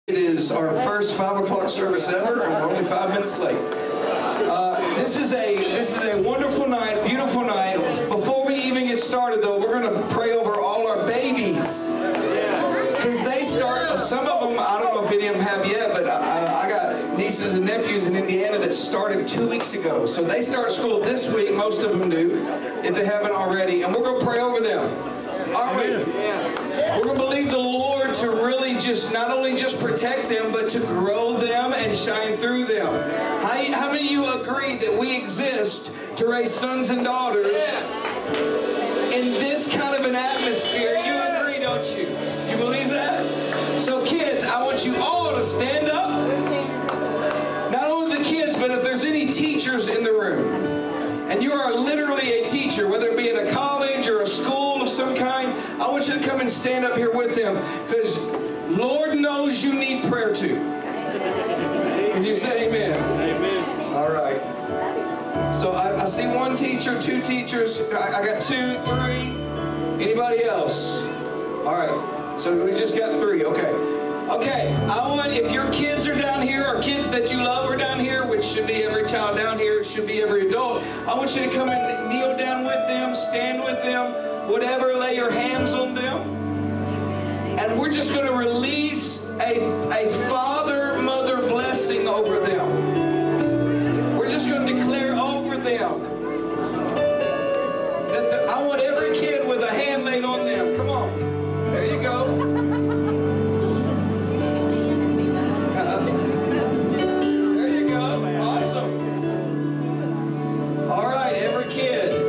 It is our first 5 o'clock service ever, and we're only 5 minutes late. This is a wonderful night, beautiful night. Before we even get started, though, we're going to pray over all our babies. Because they start, some of them, I don't know if any of them have yet, but I got nieces and nephews in Indiana that started 2 weeks ago. So they start school this week, most of them do, if they haven't already. And we're going to pray over them. Aren't we? We're going to believe the Lord to really just, not only just protect them, but to grow them and shine through them. How many of you agree that we exist to raise sons and daughters in this kind of an atmosphere? You agree, don't you? You believe that? So kids, I want you all to stand up. Not only the kids, but if there's any teachers in the room, and you are literally a teacher, whether it be in a college or a school of some kind, I want you to come and stand up here with them, because Lord knows you need prayer too. Can you say amen? Amen. All right. So I see one teacher, two teachers. I got 2, 3. Anybody else? All right. So we just got 3. Okay. Okay. I want, if your kids are down here, or kids that you love are down here, which should be every child down here, should be every adult, I want you to come and kneel down with them, stand with them, whatever, lay your hands on them. And we're just going to release a father-mother blessing over them. We're just going to declare over them that I want every kid with a hand laid on them. Come on. There you go. There you go. Awesome. All right, every kid.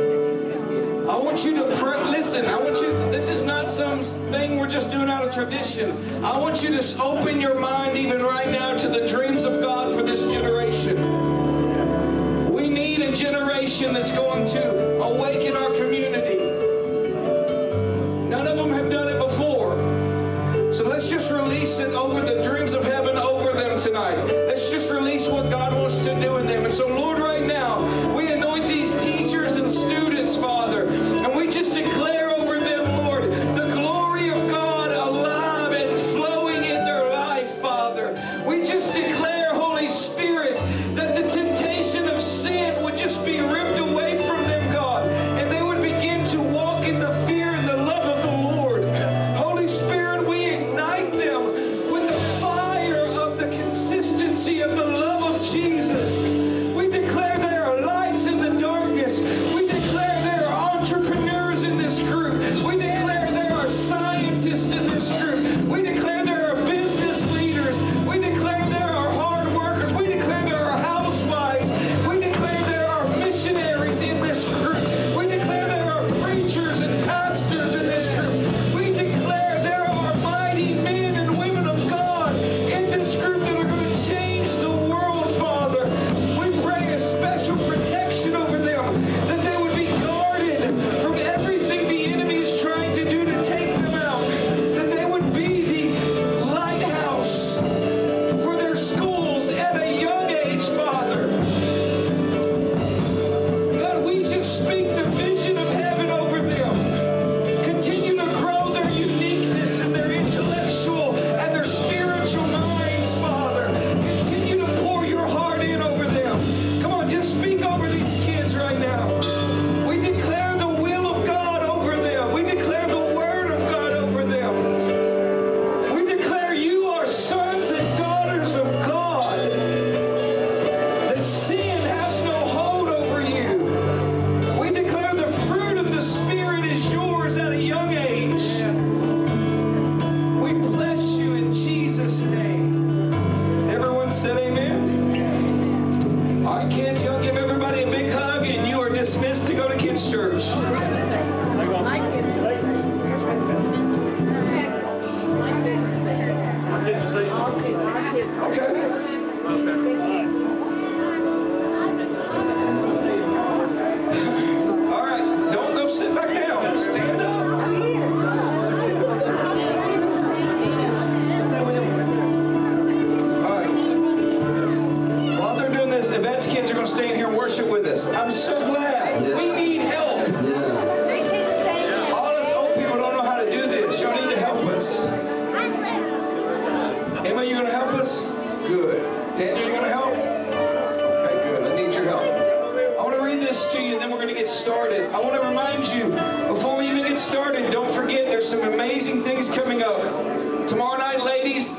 I want you to listen. I want you. This is not some thing we're just doing out of tradition. I want you to open your mind even right now to the dreams of God for this generation. We need a generation that's going to awaken our community. None of them have done it before. So let's just release it over the dreams of heaven over them tonight. Let's just release what God wants to do in them. And so, Lord, right now, we anoint these teachers and students, Father, and we just declare over them, Lord, the glory of God alive and flowing in their life, Father. We just declare, Holy Spirit, that the temptation of sin would just be ripped away from them, God, and they would begin to walk in the fear and the love of the Lord. Holy Spirit, we ignite them with the fire of the consistency of the love of Jesus. We declare there are lights in the darkness. We declare there are entrepreneurs in this group. We declare there are scientists in this group. We declare there are business leaders. We declare there are hard workers. We declare there are housewives. We declare there are missionaries in this group. We declare there are preachers and pastors in this group. We declare there are mighty men and women of God in this group that are going to change the world.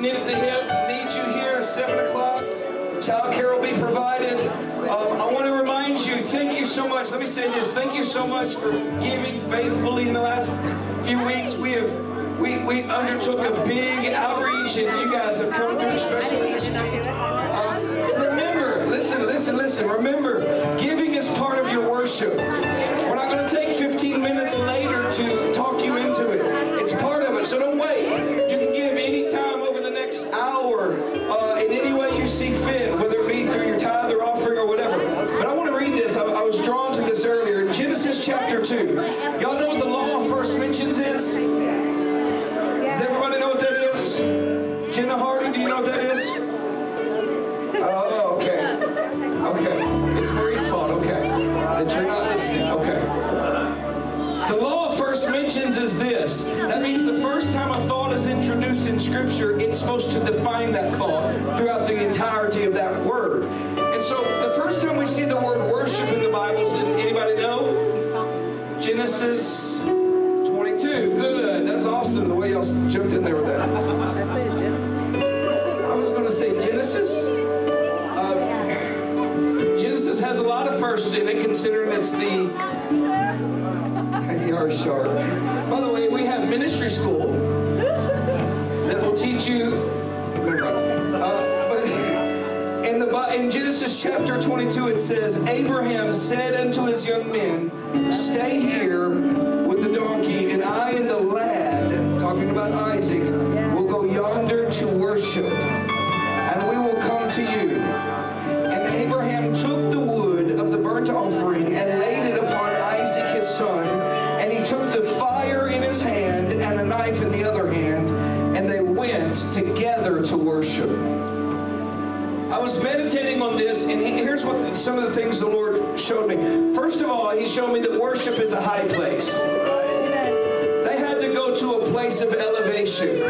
knit at the hip, need you here at 7 o'clock. Child care will be provided. I want to remind you, thank you so much. Let me say this. Thank you so much for giving faithfully in the last few weeks. We undertook a big outreach, and you guys have come through, especially this week. Remember, listen. Remember, giving is part of your worship. We're not going to take 15 minutes later to talk you into it. It's part of it, so don't wait. You can give any time over the next hour in any way you see fit, whether it be through your tithe or offering or whatever. But I want to read this. I was drawn to this earlier. Genesis chapter 2. Y'all know what the law of first mentions is? Does everybody know what that is? Jenna Harding, do you know what that is? Oh, okay. Okay. It's Marie's fault, okay. That you're not listening, okay. The law of first mentions is this. That means the first time a thought is introduced in Scripture, it's supposed to define that thought throughout the entirety of that word. And so the first time we see the word worship in the Bible, anybody know? Genesis 22. Good. That's awesome the way y'all jumped in there with that. I said Genesis. I was going to say Genesis. Genesis has a lot of firsts in it, considering it's the... You are sharp. By the way, we have ministry school that will teach you... But in Genesis chapter 22, it says, Abraham said unto his young men, stay here with the donkey, and I and the lad, talking about Isaac, will go yonder to worship, and we will come to you. And Abraham took the wood of the burnt offering and laid it upon Isaac his son, and he took the fire in his hand and a knife in the other hand, and they went together to worship. I was meditating on this, and here's what some of the things the Lord showed me. First of all, He showed me that worship is a high place. They had to go to a place of elevation.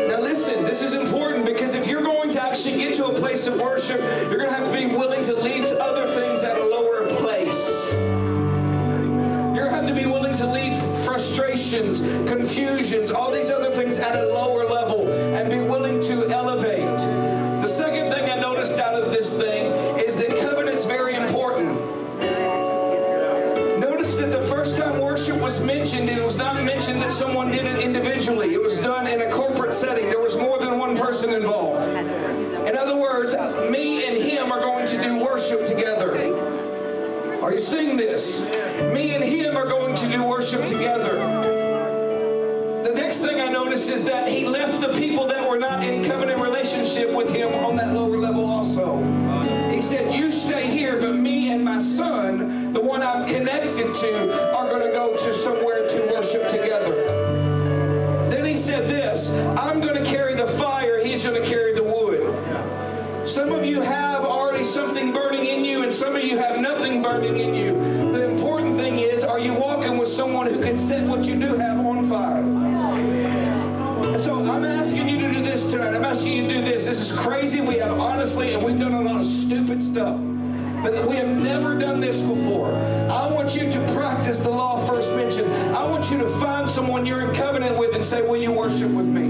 Now listen, this is important, because if you're going to actually get to a place of worship, you're going to have to be willing to leave other things at a lower place. You're going to have to be willing to leave frustrations, confusions, all these other things at a lower level, and be willing to elevate. The second thing I noticed out of this thing is that covenant's very important. Notice that the first time worship was mentioned, it was not mentioned that someone did it individually. It was done in a corporate setting. There was more than one person involved. In other words, me and him are going to do worship together. Are you seeing this? Me and him are going to do worship together. The next thing I noticed is that he left the people that were not in covenant relationship with him on that lower level also. He said, you stay here, but me and my son, the one I'm connected to, are going to go to somewhere to worship together. Then he said this, I'm going to carry the fire, he's going to carry the wood. Some of you have already something burning in you, and some of you have nothing burning in you. The important thing is, are you walking with someone who can set what you do have on fire? And so I'm asking you to do this tonight. I'm asking you to do this. This is crazy. We have honestly, and we've done a lot of stupid stuff, but we have never done this before. I want you to practice the law first mentioned. I want you to find someone you're in covenant with and say, will you worship with me?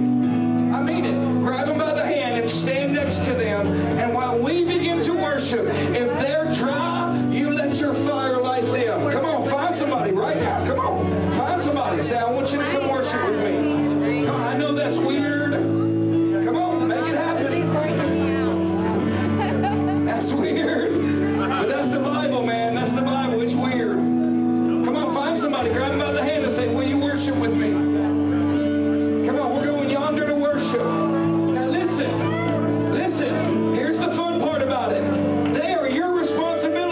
I mean it. Grab them by the hand and stand next to them. And while we begin to worship, if they're dry, you let your fire light them. Come on, find somebody right now. Come on. Find somebody. Say, I want you to come worship with me. Come on, I know that's weird. Come on, make it happen. That's weird. But that's the Bible, man. That's the Bible. It's weird. Come on, find somebody. Grab them by the hand and say, will you worship with me? Come on, we're going yonder to worship. Now listen. Here's the fun part about it. They are your responsibility.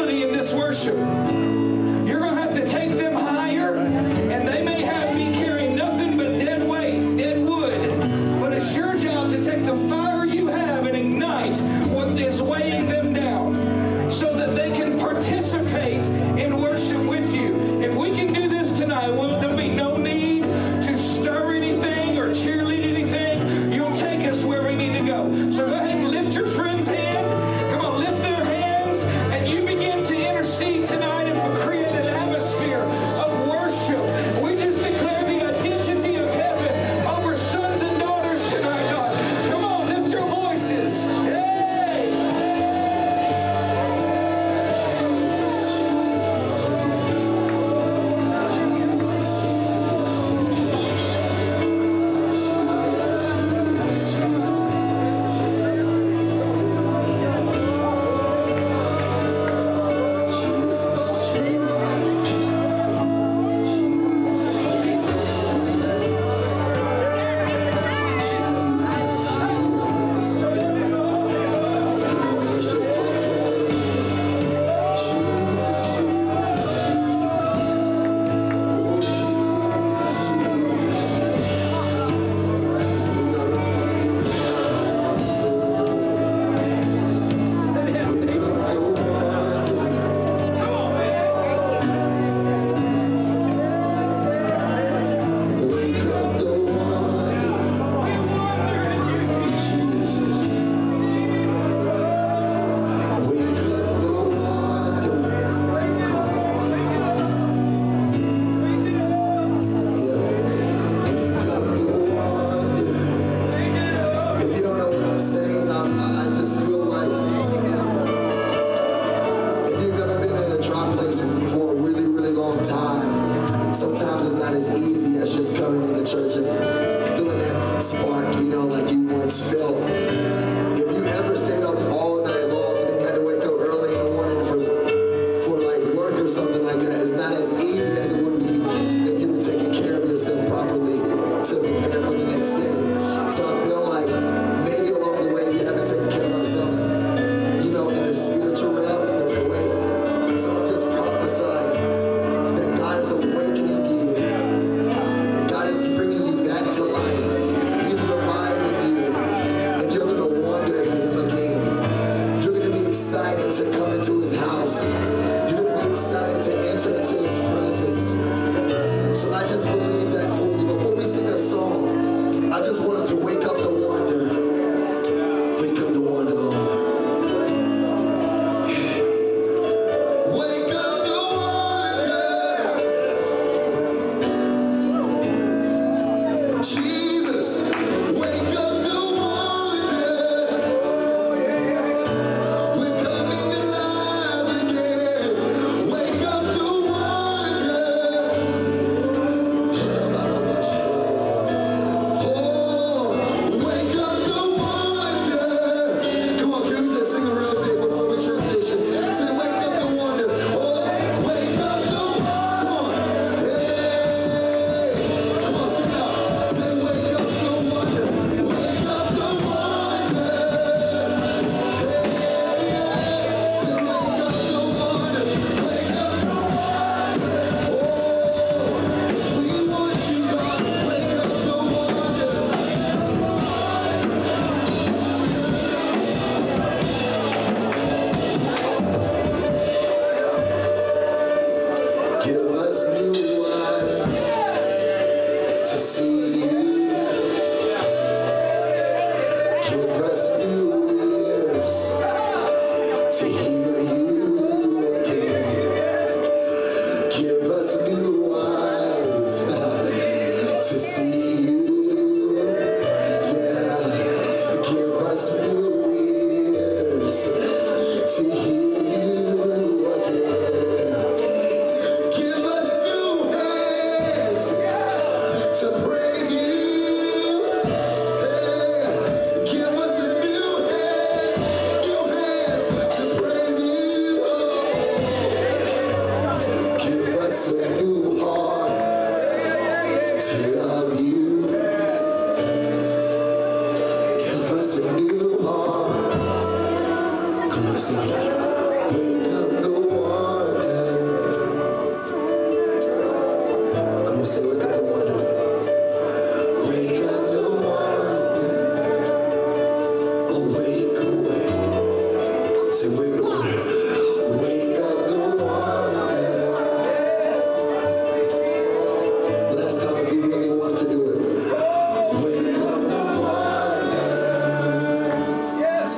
Yes, Lord.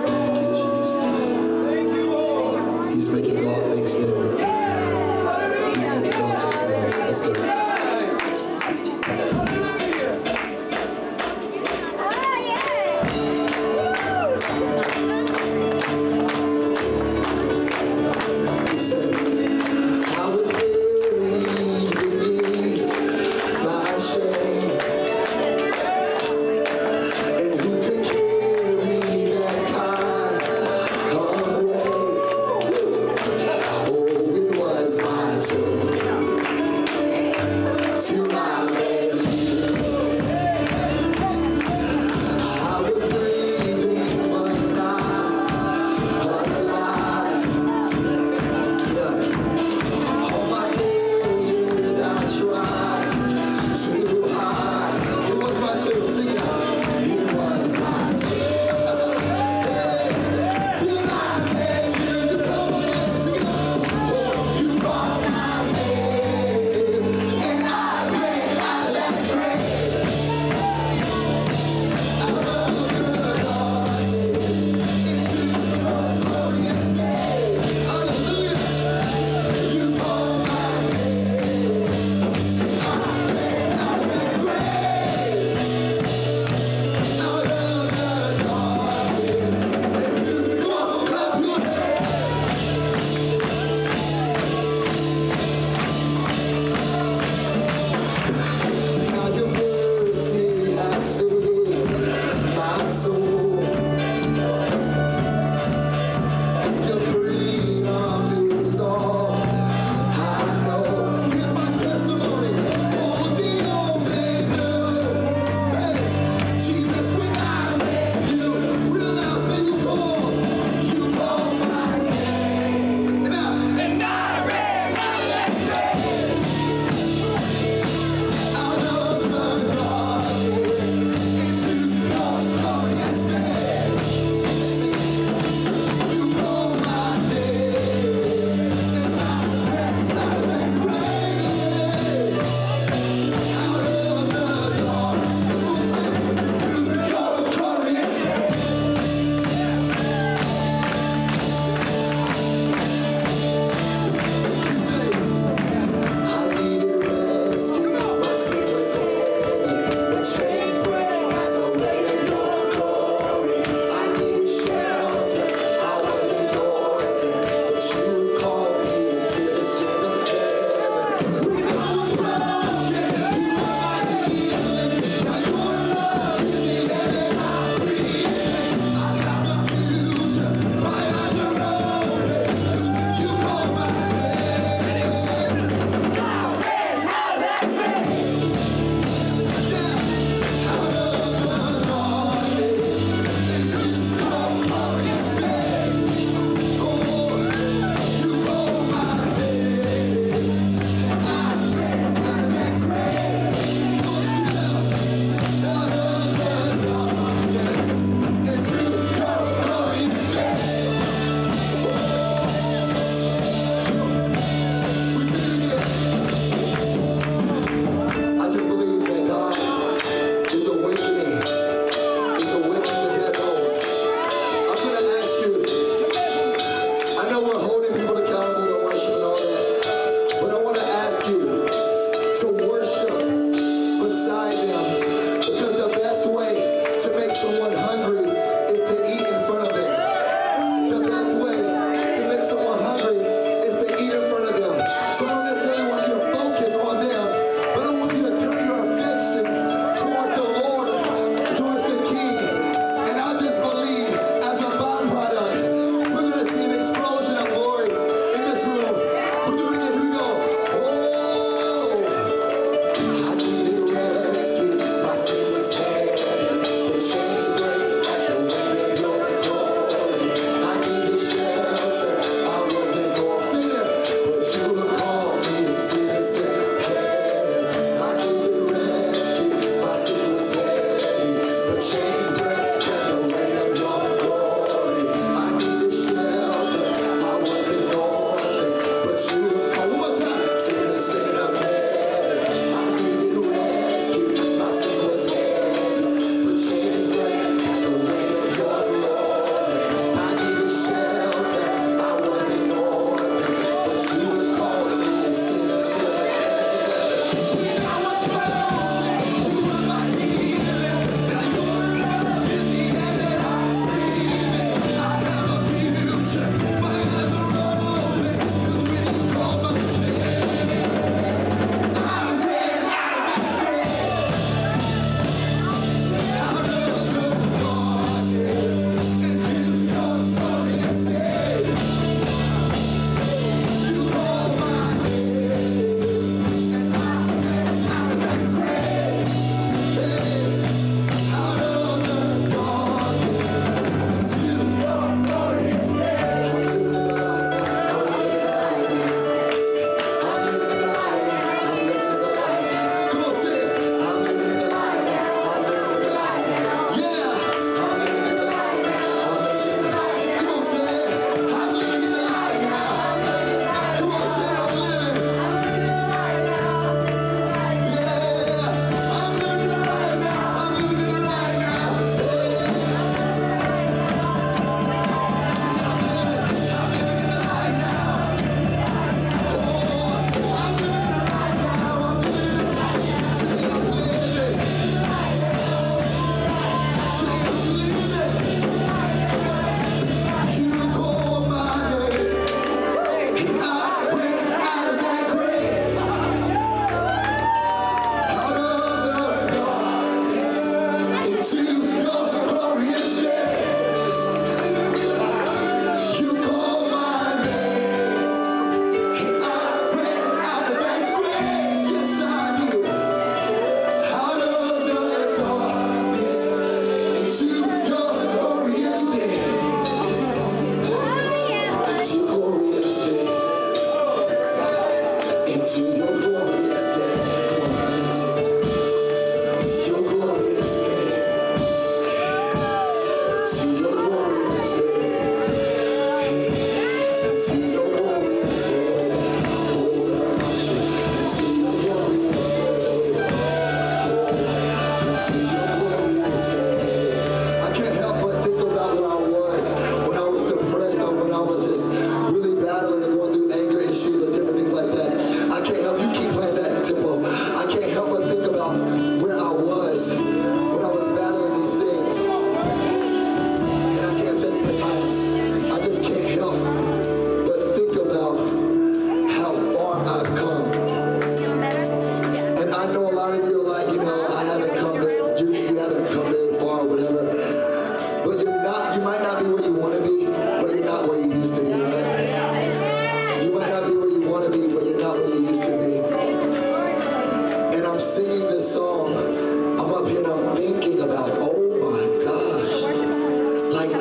Thank you, Jesus. Thank you, Lord.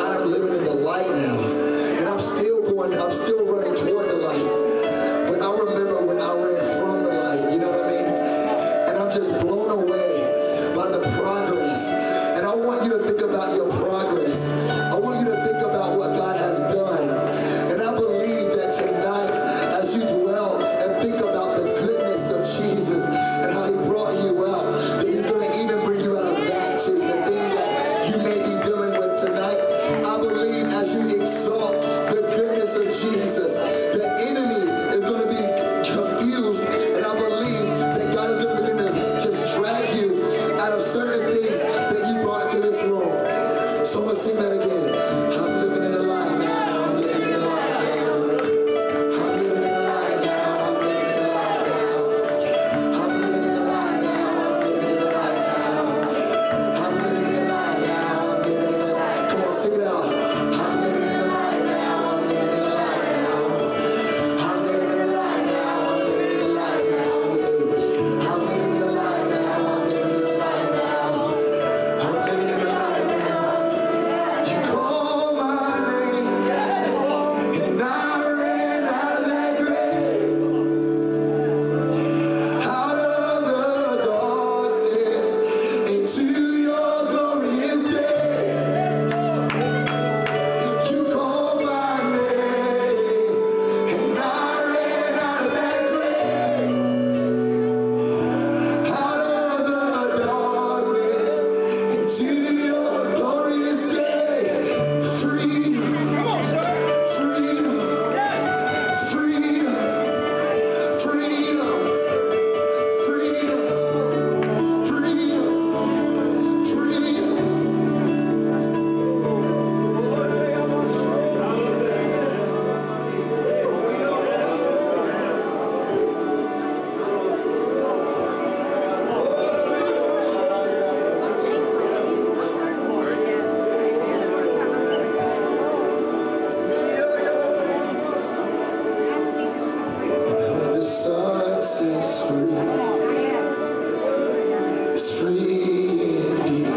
I'm living in the light now. And I'm still running toward the light. But I remember when I ran from the light, you know what I mean? And I'm just blown away by the progress. And I want you to think about your progress. I want you to think about what God has done. And I believe that tonight, as you dwell and think about the goodness of Jesus and how he brought you out, that he's going to even bring you out of that too. The thing that you may be dealing with tonight, I believe as you exalt the goodness of Jesus, the enemy is going to be confused. And I believe that God is going to begin to just drag you out of certain things that you brought to this room. So I'm going to sing that again. I'm living in a lie now. I'm living in a lie now. I'm living in a lie now. I'm living in a lie now. I'm living in a lie now. I'm living in a lie now. I'm living in a lie now. I'm living in a lie. Come on, sing it out. I'm living in a lie now. I'm living in a lie now. I'm living in a lie now. I'm living in a lie now. I'm living in a lie now. I'm living in a lie now. I'm living in a lie now. You call my name, and I ran out of that grave, out of the darkness, into your glorious day. You call my name, and I ran out of that grave, out of the darkness, into your glorious day. Freedom, freedom, freedom, freedom, freedom, freedom, freedom. The sun sets free. It's free indeed.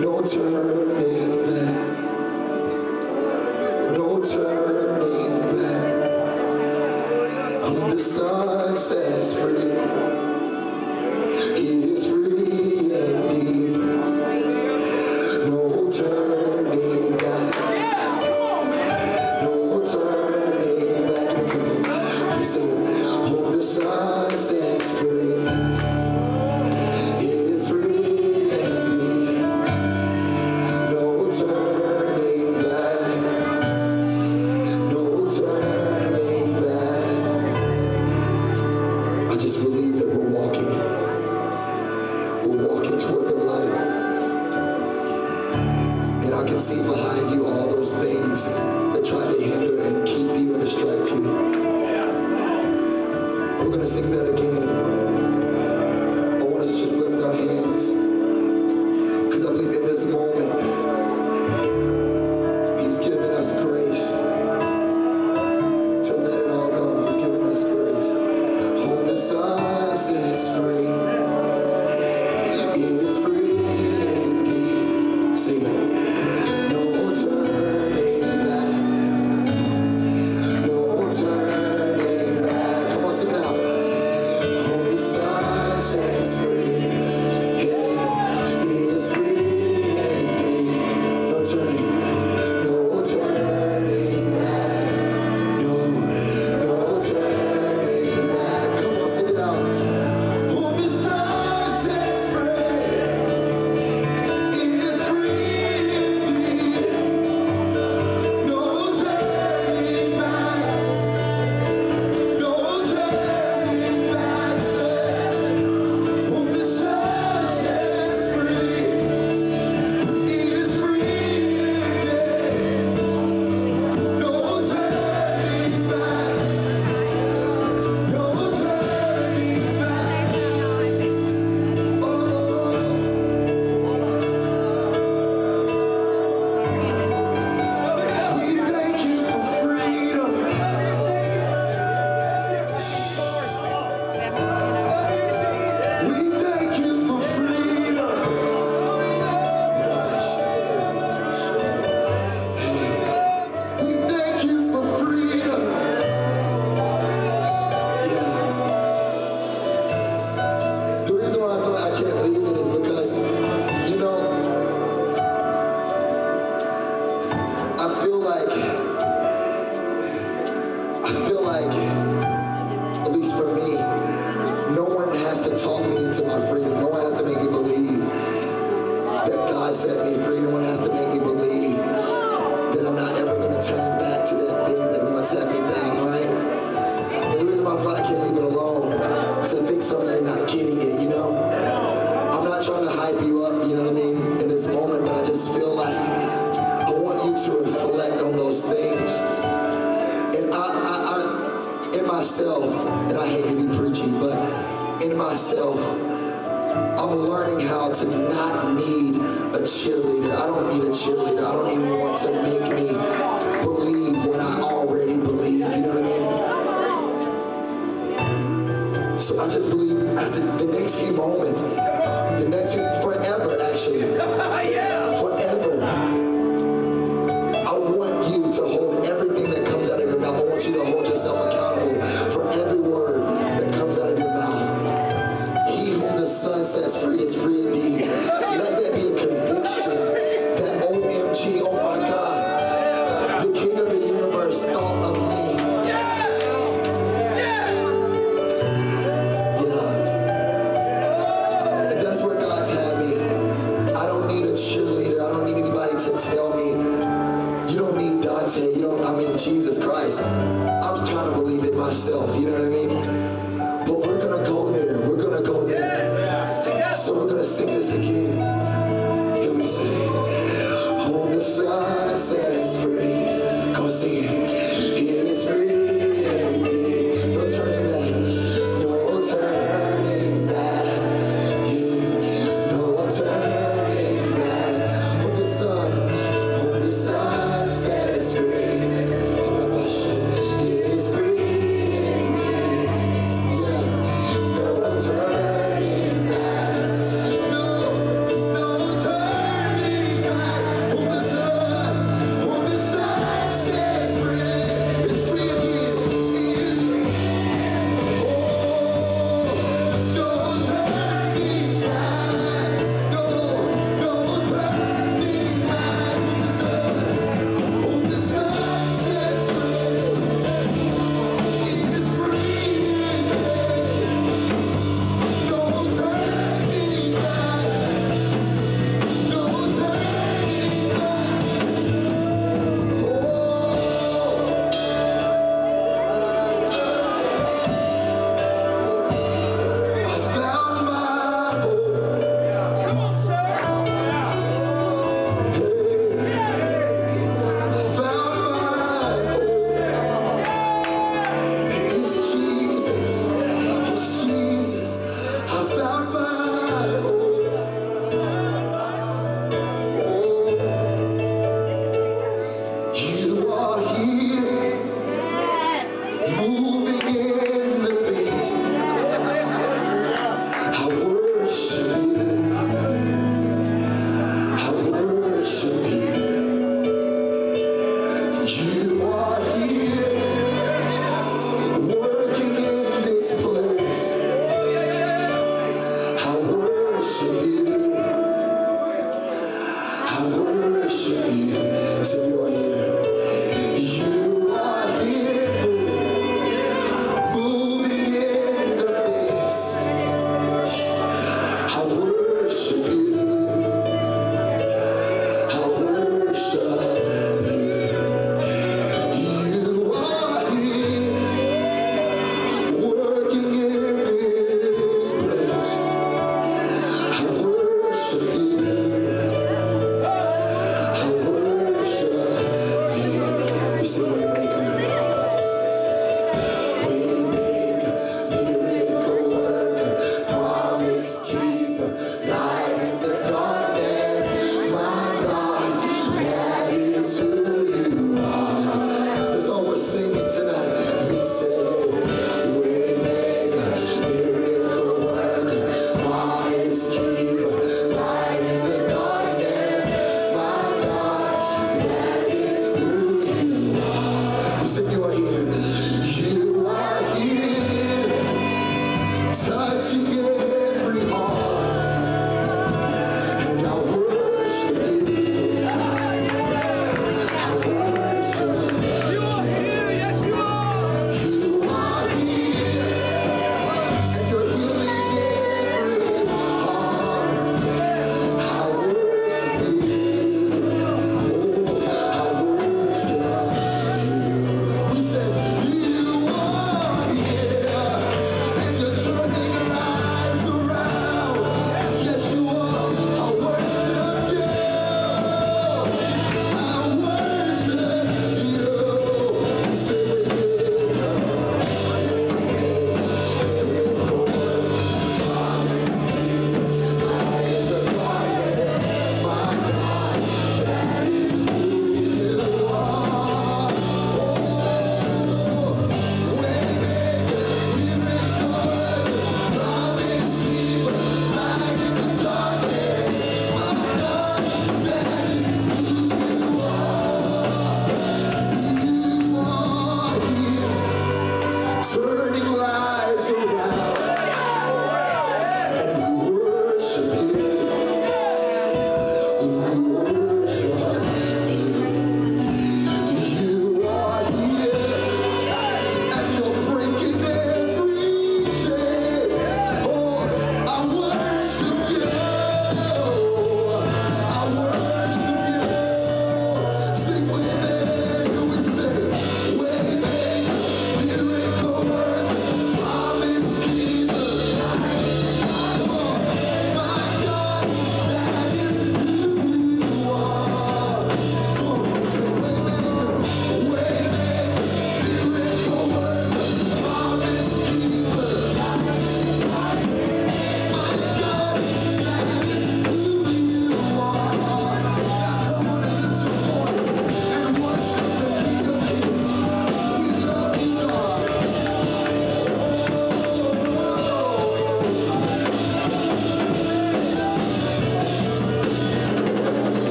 No turning back. No turning back. Whom the sun sets free. He is free indeed. No turning back. No turning back into the you say, whom the sun sets free. Is free indeed. No turning back. No turning back. I just believe that we're walking toward the light. And I can see behind you all those things that try to hinder and keep you and distract you. We're going to sing that again. I want us to just lift our hands. Because I believe in this moment, he's given us grace to let it all go. He's given us grace. Whom the sun sets free. Is free indeed. Sing it. No turning back. No turning back. Come on, sing it out. myself, and I hate to be preachy, but in myself, I'm learning how to not need a cheerleader. I don't need a cheerleader. I don't need anyone to make me believe what I already believe. You know what I mean? So I just believe as the next few moments, the next few, forever actually, forever, I want you to hold everything that comes out of your mouth. I want you to hold yourself accountable for every word that comes out of your mouth. He whom the Son sets free is free indeed. Let that be a conviction that OMG, oh my God, the King of the universe thought of me. And that's where God's had me. I don't need a cheerleader. I don't need anybody to tell me. You don't need Dante. Jesus Christ. I'm trying to believe it myself. You know what I mean? But we're going to go there. We're going to go there. So we're going to sing this again. Here we say, whom the Son sets free. Come on, sing it. It is free indeed. No turning back. No turning back. Yeah. No turning back. Whom the Son sets free. It is free indeed. Yeah. No turning back. No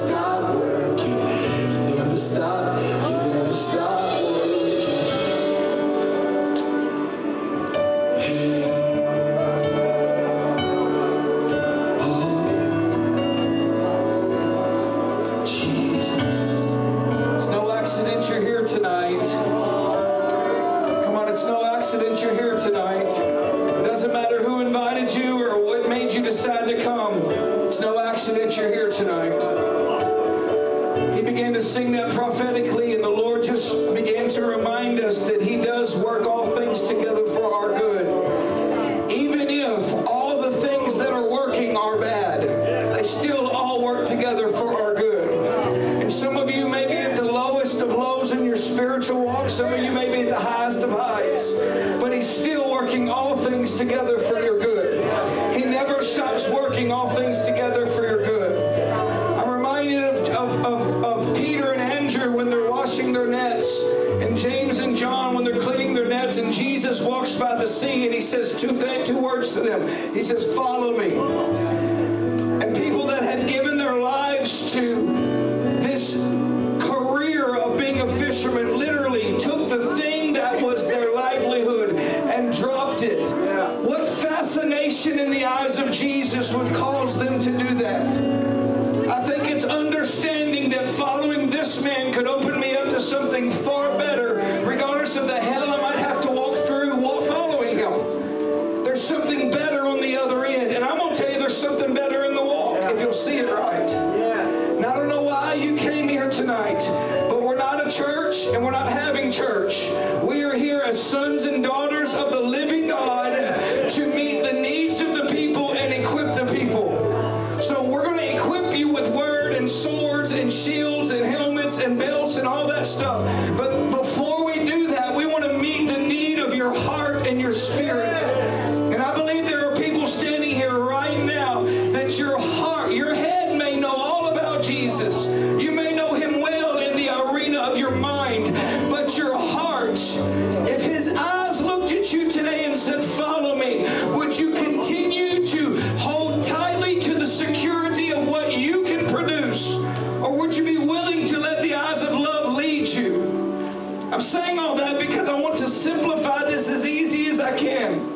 stop working. You never stop working. Hey. Oh, Jesus. It's no accident you're here tonight. Come on, it's no accident you're here tonight. It doesn't matter who invited you or what made you decide to come. It's no accident you're here tonight. He began to sing that prophetically, and the Lord just began to remind us that He does work all things together for our good. Even if all the things that are working are bad, they still all work together for our good. And some of you may be at the lowest of lows in your spiritual walk. Some of you may be at the highest of heights. But He's still working all things together for your good. He never stops working all things together for your good. I'm reminded of Peter and Andrew when they're washing their nets, and James and John when they're cleaning their nets, and Jesus walks by the sea and He says two words to them. He says, "Follow me." And people that had given their lives to this career of being a fisherman literally took the thing that was their livelihood and dropped it. What fascination in the eyes of Jesus would cause them to do that? I think it's understanding that following this man could open me up to something far better, regardless of the hell I might have to walk through while following Him. There's something better on the other end, and I'm going to tell you there's something better in the walk if you'll see it right. And I don't know why you came here tonight, but we're not a church and we're not having church. We are here as sons and daughters of the living God to meet the needs of the people and equip the people. So we're going to equip you with word and swords and shields and helmets and belts and all that stuff. But before we do that, we want to meet the need of your heart and your spirit. And I believe there are people standing here right now that your heart, your head may know all about Jesus. You may know Him well in the arena of your mind, but your heart, if His eyes looked at you today and said, "Follow me," would you continue to hold tightly to the security of what you can produce? Or would you be willing to let the eyes of love lead you? I'm saying all that because I want to simplify this as easy as I can.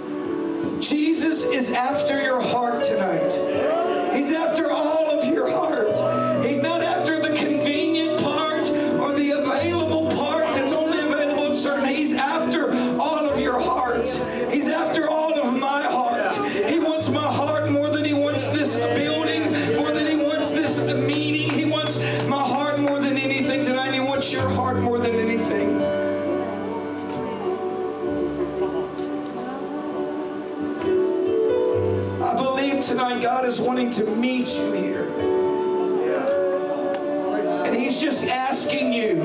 Jesus is after your heart tonight. He's after all of your heart. He's not after the convenient part or the available part that's only available at certain. He's after all of your heart. He's after all of my heart. He wants my heart more than He wants this building, more than He wants this meeting. He wants my heart more than anything tonight. He wants your heart more than anything. I believe tonight God is wanting to meet you here. And He's just asking you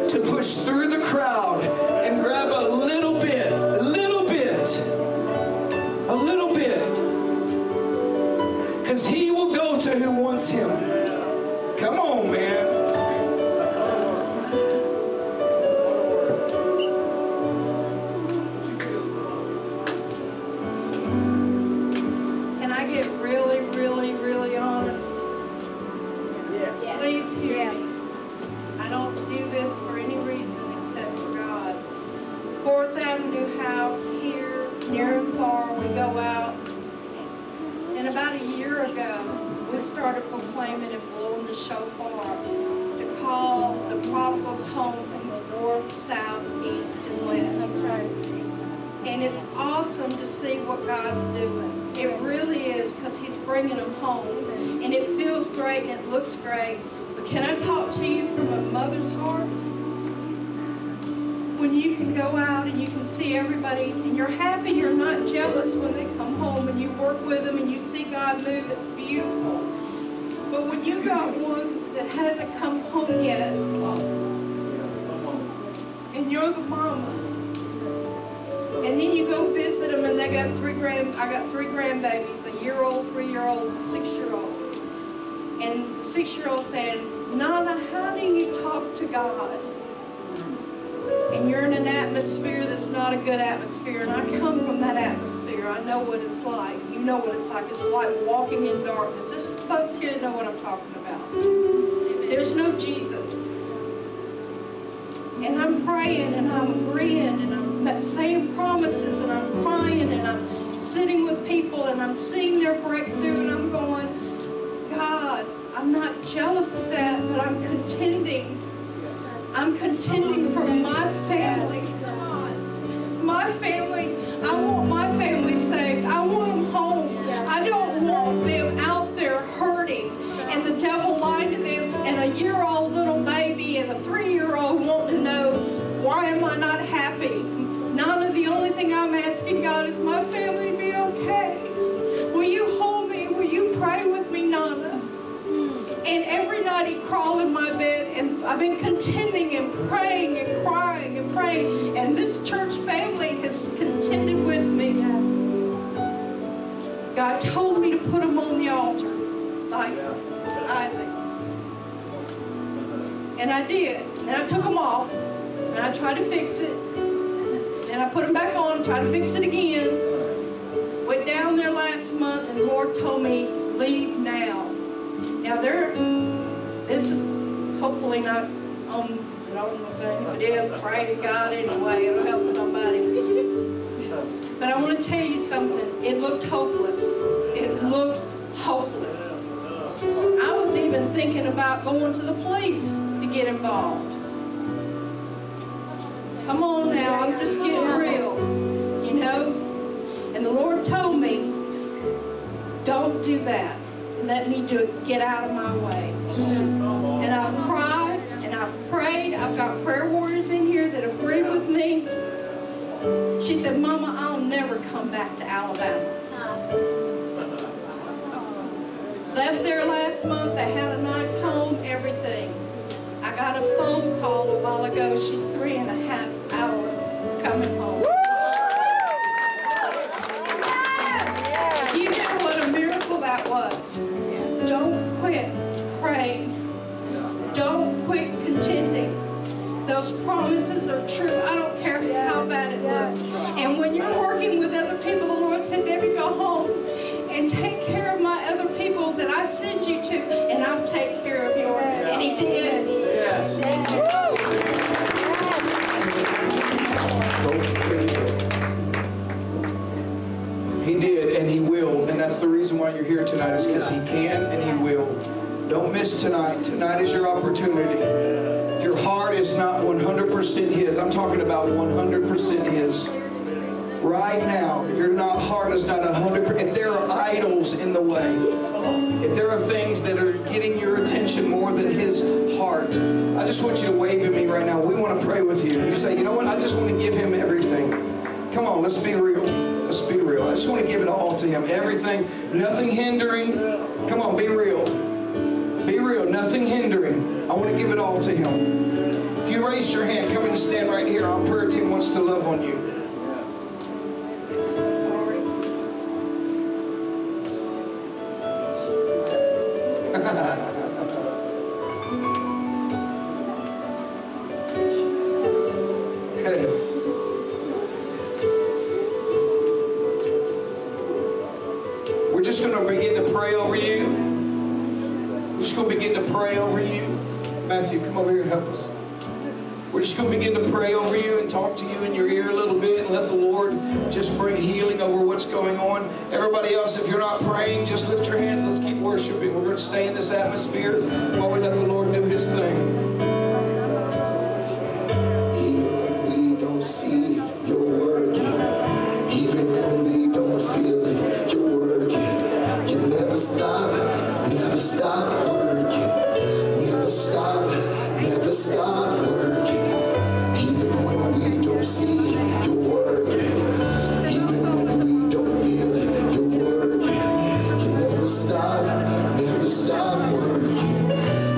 to push through the crowd and grab a little bit, because He will go to who wants Him. Come on, man. Can I get really, really, really honest? Yes. Please hear me. I don't do this for any reason except for God. 4th Avenue house here, near and far, we go out. And about a year ago, we started proclaiming and blowing the shofar to call the prodigals home from the north, south, east, and west. That's right. And it's awesome to see what God's doing. It really is, because He's bringing them home. And it feels great and it looks great. But can I talk to you from a mother's heart? When you can go out and you can see everybody and you're happy, you're not jealous when they come home, and you work with them and you see God move, it's beautiful. But when you got one that hasn't come home yet, and you're the mama, and then you go visit them and they got I got three grandbabies, a year-old, 3-year-olds, and 6-year-old. And the 6-year-old saying, "Nana, how do you talk to God?" And you're in an atmosphere that's not a good atmosphere. And I come from that atmosphere. I know what it's like. You know what it's like. It's like walking in darkness. There's folks here that know what I'm talking about. There's no Jesus. And I'm praying and I'm agreeing and I'm saying promises and I'm crying and I'm sitting with people and I'm seeing their breakthrough and I'm going, God, I'm not jealous of that, but I'm contending. I'm contending for my family. My family. I want my family saved. I want them home. I don't want them out there hurting and the devil lying to them and a year-old little baby and a 3-year-old wanting to know, why am I not happy? Nana, the only thing I'm asking God is my family to be okay. Will you hold me? Will you pray with me, Nana? And every night he'd crawl in my bed and I've been contending and praying and crying and praying. And this church family has contended with me. God told me to put him on the altar, like Isaac. And I did. And I took him off and I tried to fix it. And I put him back on, tried to fix it again. Went down there last month and the Lord told me, leave now. Now this is hopefully not on the thing. If it is, praise God anyway. It'll help somebody. But I want to tell you something. It looked hopeless. It looked hopeless. I was even thinking about going to the police to get involved. Come on now, I'm just getting real, you know? And the Lord told me, don't do that. Let me do it. Get out of my way. And I've cried and I've prayed. I've got prayer warriors in here that agree with me. She said, Mama, I'll never come back to Alabama. Left there last month. They had a nice home, everything. I got a phone call a while ago. She's 3.5 hours coming home. You know what a miracle that was. Don't quit praying. Don't quit contending. Those promises are true. I don't care how bad it looks. And when you're working with other people, the Lord said, Debbie, go home and take care of my other people that I send you to, and I'll take care of yours. And he did. He did, and he will. And that's the reason why you're here tonight, is because he can and he will. Don't miss tonight. Tonight is your opportunity. If your heart is not 100% his, I'm talking about 100% his. Right now, if your heart is not 100%, if there are idols in the way, if there are things that are getting your attention more than his heart, I just want you to wave at me right now. We want to pray with you. You say, you know what? I just want to give him everything. Come on, let's be real. Let's be real. I just want to give it all to him. Everything, nothing hindering. Come on, be real. Be real, nothing hindering. I want to give it all to him. If you raise your hand, come and stand right here. Our prayer team wants to love on you. We're just going to begin to pray over you. We're just going to begin to pray over you. Matthew, come over here and help us. We're just going to begin to pray over you and talk to you in your ear a little bit and let the Lord just bring healing over what's going on. Everybody else, if you're not praying, just lift your hands. Let's keep worshiping. We're going to stay in this atmosphere while we let the Lord do his thing. Stop working.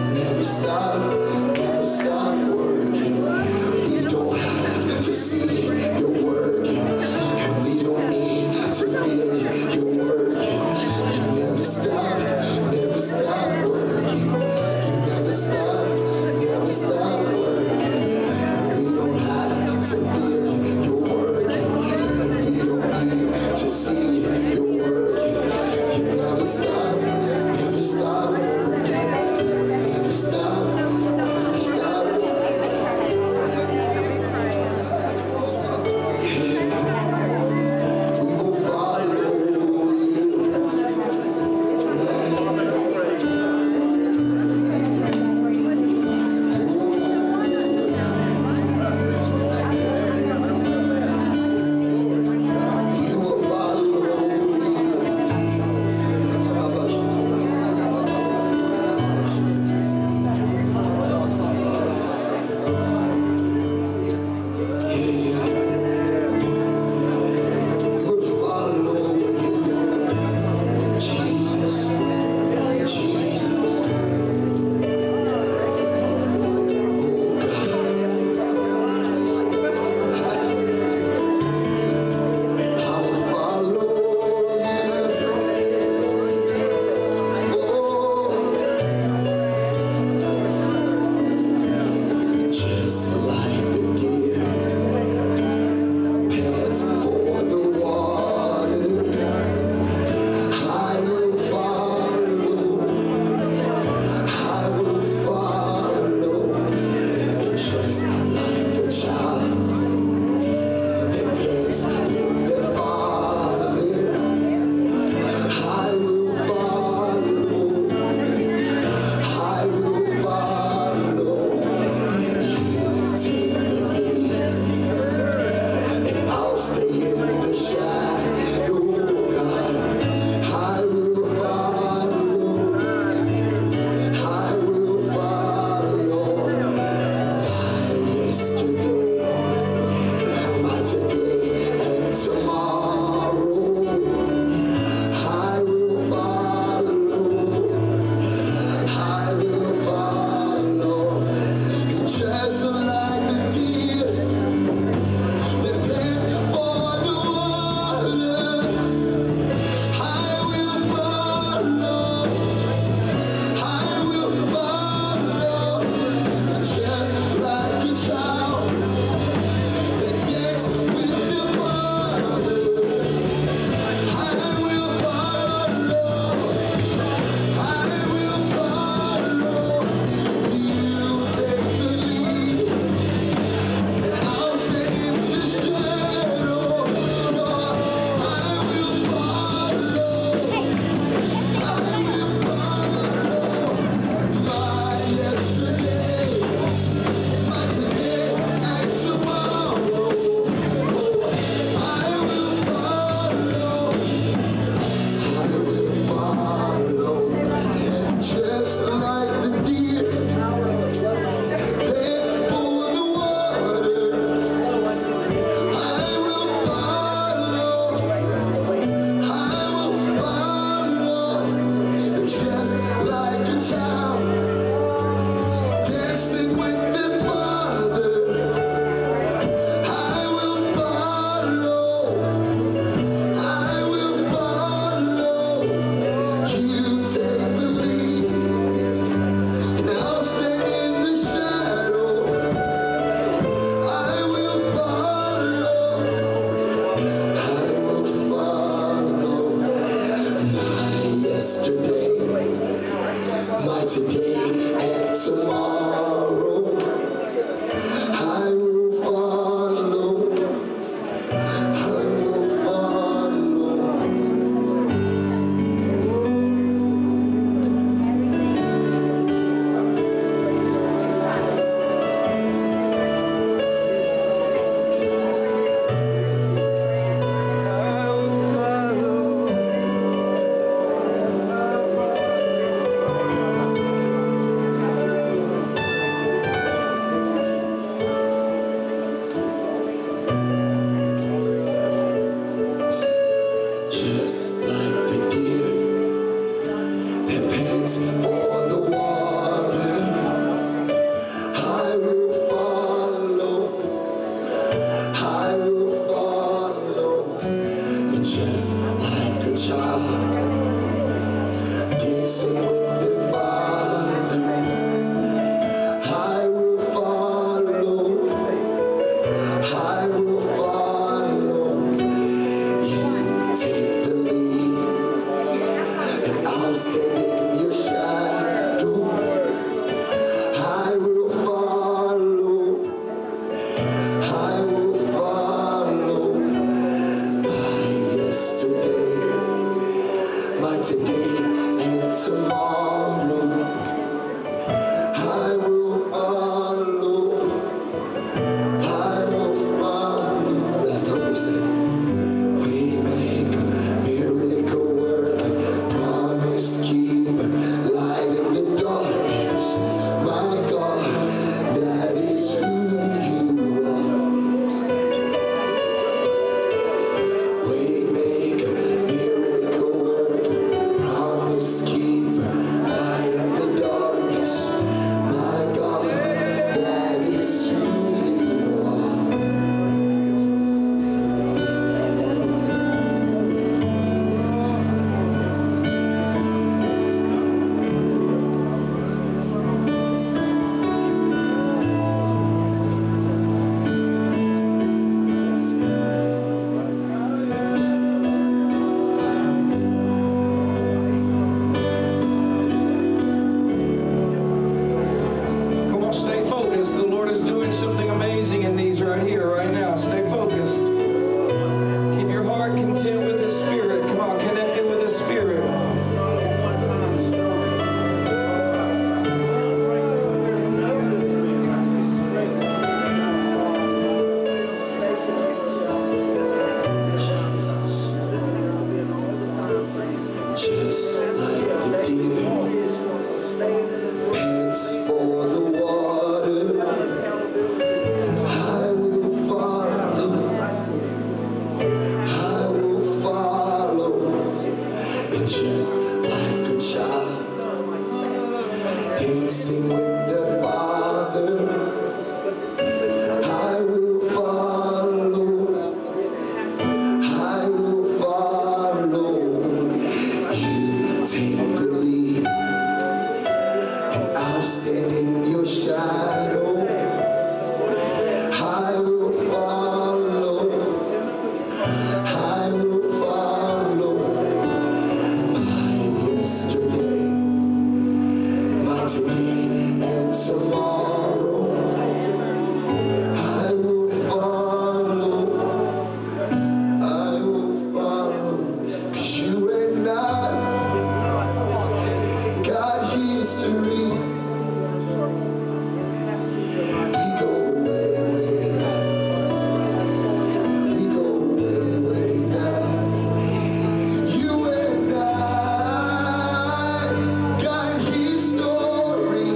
and tomorrow. I will follow. I will follow. Just like the deer that pants for the water, I will follow. I will follow. And just like a child dancing with their father, I will follow. I will follow. You take the lead, and I'll stand in your shadow. I will follow. I will follow. My yesterday, my today, and tomorrow. I will follow. I will follow. Last time we said, we make a miracle work, promise keeper, light in the darkness. My God, that is who you are. We make a miracle work, promise keeper, light in the darkness. My God, that is who you are. Come on, stay focused. The Lord is doing something amazing in these right here, right now. Stay focused. Keep your heart content with His Spirit. Come on, connected with His Spirit. Just like the deer pants for the water, I will follow. I will follow. And just like a child dancing with their father, I will follow. I will follow. You take the lead, and I'll stand in your shadow. I will follow. I will follow. My yesterday, my today, and tomorrow. I will follow. I will follow. 'Cause you and I got history. We go way, way back. We go way, way back. You and I got history.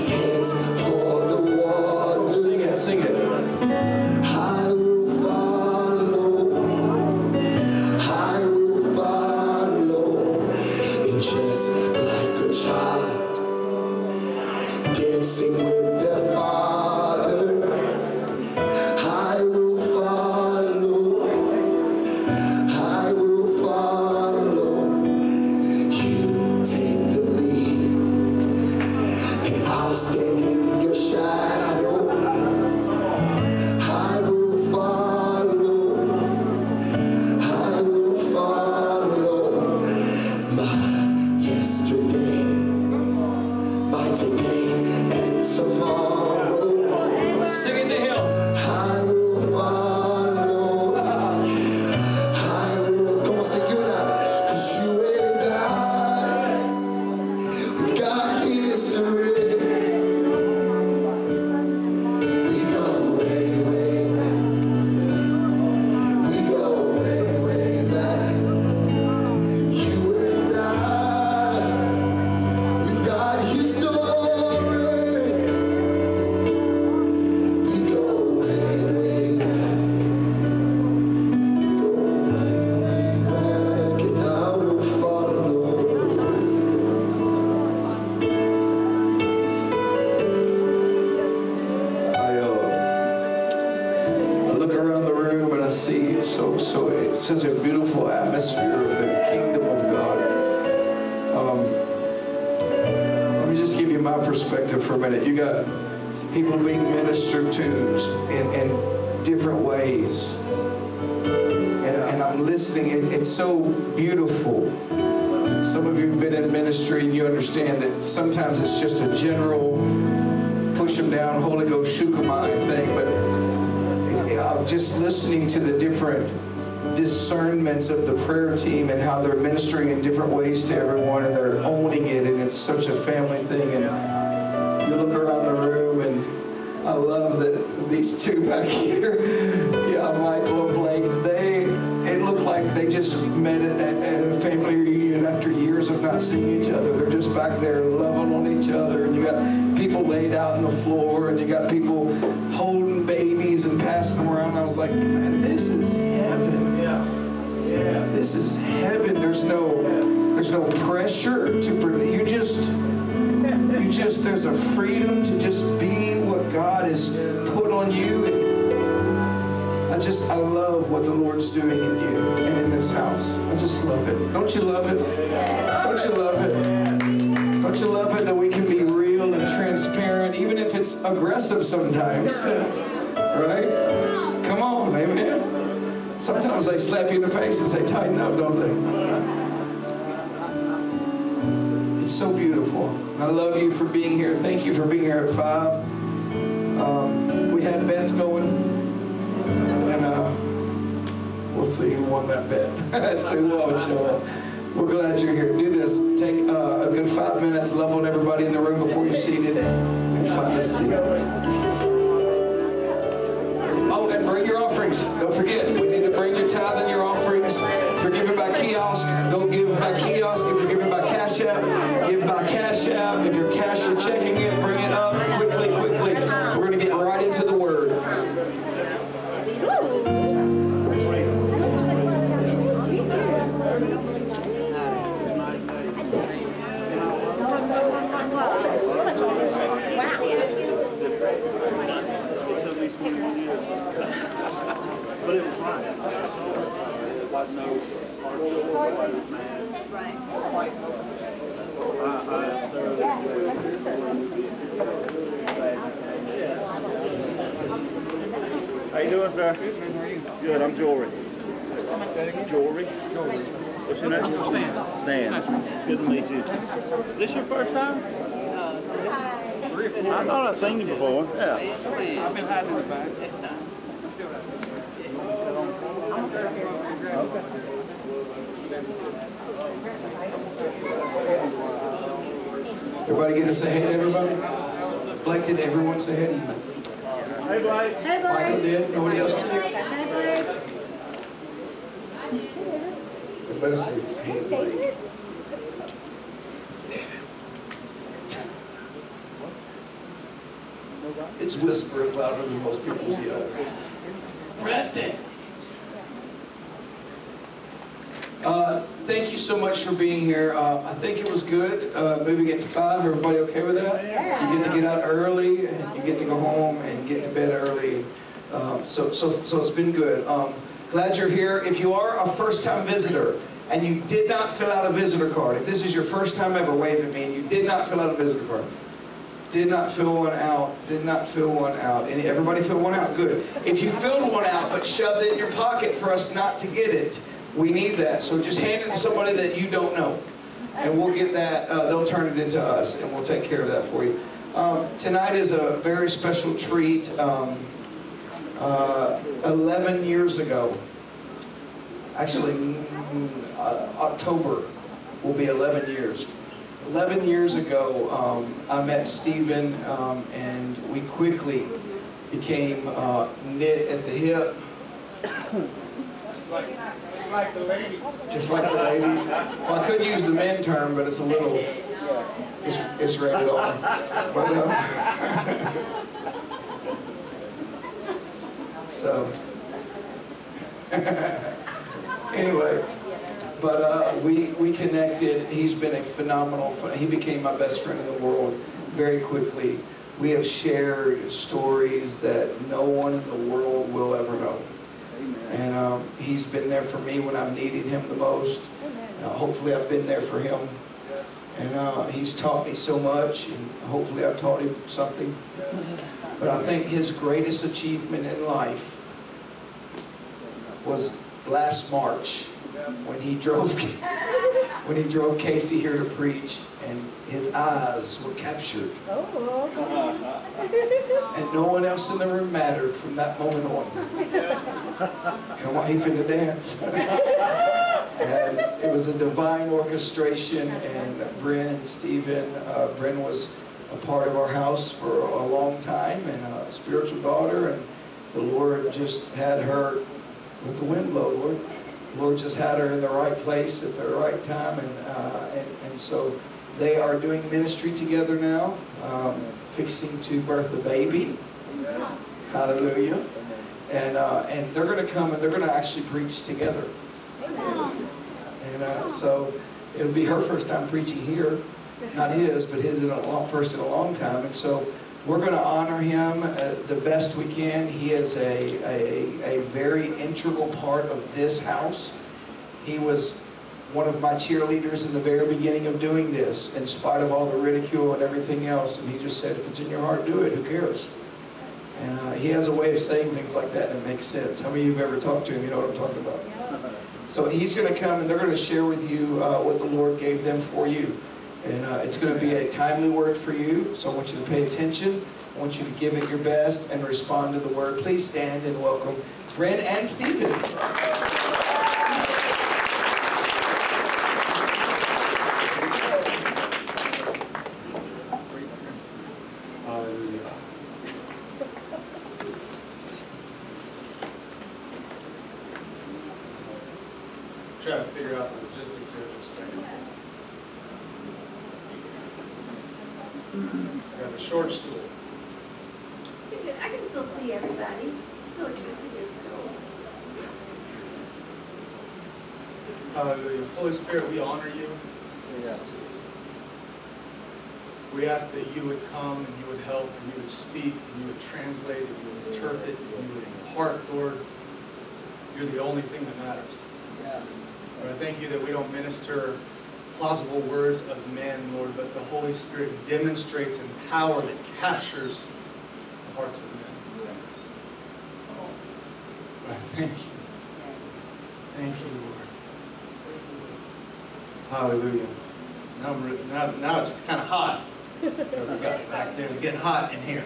hands for the water. Sing it, sing it. I will follow. I will follow. And just like a child, dancing with the Father. I will follow. I will follow. You take the lead, and I'll stand in your shadow. I will follow. I will follow. My yesterday, my today, and tomorrow. Sing it to him. I will follow. I will. Come on, sing you and I. 'Cause you and I, we've got history. We go way, way back. We go way, way back. You and I, we've got history. We go way, way back. Go way, way back, and I will follow. I look around the room and I see it's such a beautiful atmosphere of the kingdom of God. Let me just give you my perspective for a minute. You got people being ministered to in different ways. And I'm listening. It's so beautiful. Some of you have been in ministry and you understand that sometimes it's just a general push them down, Holy Ghost, shukamai thing. But I'm just listening to the different discernments of the prayer team and how they're ministering in different ways to everyone, and they're owning it, and it's such a family thing. And you look around the room, and I love that these two back here, Michael and Blake, it looked like they just met at a family reunion after years of not seeing each other. They're just back there loving on each other, and you got people laid out on the floor, and you got people holding babies and passing them around. I was like, man, this is heaven. This is heaven. There's no pressure to there's a freedom to just be what God has put on you. And I love what the Lord's doing in you and in this house. I just love it. Don't you love it? Don't you love it? Don't you love it that we can be real and transparent, even if it's aggressive sometimes? Right? Come on, amen. Sometimes they slap you in the face and say, tighten up, don't they? It's so beautiful. I love you for being here. Thank you for being here at 5. We had bets going, and we'll see who won that bet. That's too low, y'all. We're glad you're here. Do this. Take a good 5 minutes. Love on everybody in the room before you're seated, and find a seat. Oh, and bring your offerings. Don't forget, we need to bring your tithe and your offerings. If you're giving by kiosk, go give by kiosk. If you're giving by Cash App, give by Cash App. If you're cash or checking it, bring it up quickly, quickly. We're going to get right into the Word. But it was right. It wasn't no How you doing, sir? Good, I'm Jory. Jory? What's your name? Stan. Good to meet you. Is this your first time? I thought I'd seen you before. Yeah. I've been hiding in the back. Everybody get to say hey to everybody? Blake, did everyone say hey to you? Hey, Blake. Hey, Blake. Michael did? Nobody else did? Hey, Blake. Everybody say hey to Blake. His whisper is louder than most people's yells. Preston! Thank you so much for being here. I think it was good moving it to 5. Everybody okay with that? Yeah. You get to get out early, and you get to go home and get to bed early. So it's been good. Glad you're here. If you are a first-time visitor and you did not fill out a visitor card, if this is your first time ever, wave at me, and you did not fill out a visitor card, did not fill one out, did not fill one out. Everybody fill one out? Good. If you filled one out but shoved it in your pocket for us not to get it, we need that. So just hand it to somebody that you don't know. And we'll get that, they'll turn it into us, and we'll take care of that for you. Tonight is a very special treat. 11 years ago, actually October will be 11 years. 11 years ago, I met Stephen, and we quickly became knit at the hip. Like the ladies. Just like the ladies. Well, I couldn't use the men term, but it's a little, it's rated on. But, so, anyway, but we connected. He's been a phenomenal, he became my best friend in the world very quickly. We have shared stories that no one in the world will ever know. And he's been there for me when I've needed him the most. Hopefully I've been there for him. And he's taught me so much, and hopefully I've taught him something. But I think his greatest achievement in life was last March when he drove Casey here to preach, and his eyes were captured. And no one else in the room mattered from that moment on. Come on, he finna dance. And it was a divine orchestration, and Bryn and Stephen, Bryn was a part of our house for a long time, and a spiritual daughter, and the Lord just had her, let the wind blow, Lord. The Lord just had her in the right place at the right time, and so they are doing ministry together now, fixing to birth a baby. Hallelujah. And they're going to come and they're going to actually preach together. And so it'll be her first time preaching here. Not his, but his first in a long time. And so we're going to honor him the best we can. He is a very integral part of this house. He was one of my cheerleaders in the very beginning of doing this, in spite of all the ridicule and everything else. And he just said, if it's in your heart, do it. Who cares? And he has a way of saying things like that, and it makes sense. How many of you have ever talked to him? You know what I'm talking about. So he's going to come, and they're going to share with you what the Lord gave them for you. And it's going to be a timely word for you, so I want you to pay attention. I want you to give it your best and respond to the word. Please stand and welcome Bryn and Stephen. Try to figure out the logistics here for a second. Got a short stool. I can still see everybody. It's a good stool. Hallelujah. Holy Spirit, we honor you. Yes. We ask that you would come and you would help and you would speak and you would translate and you would interpret and you would impart, Lord. You're the only thing that matters. Yeah. Lord, I thank you that we don't minister plausible words of men, Lord, but the Holy Spirit demonstrates in power that captures the hearts of men. I thank you. Thank you, Lord. Hallelujah. Now it's kind of hot. We got back there. It's getting hot in here.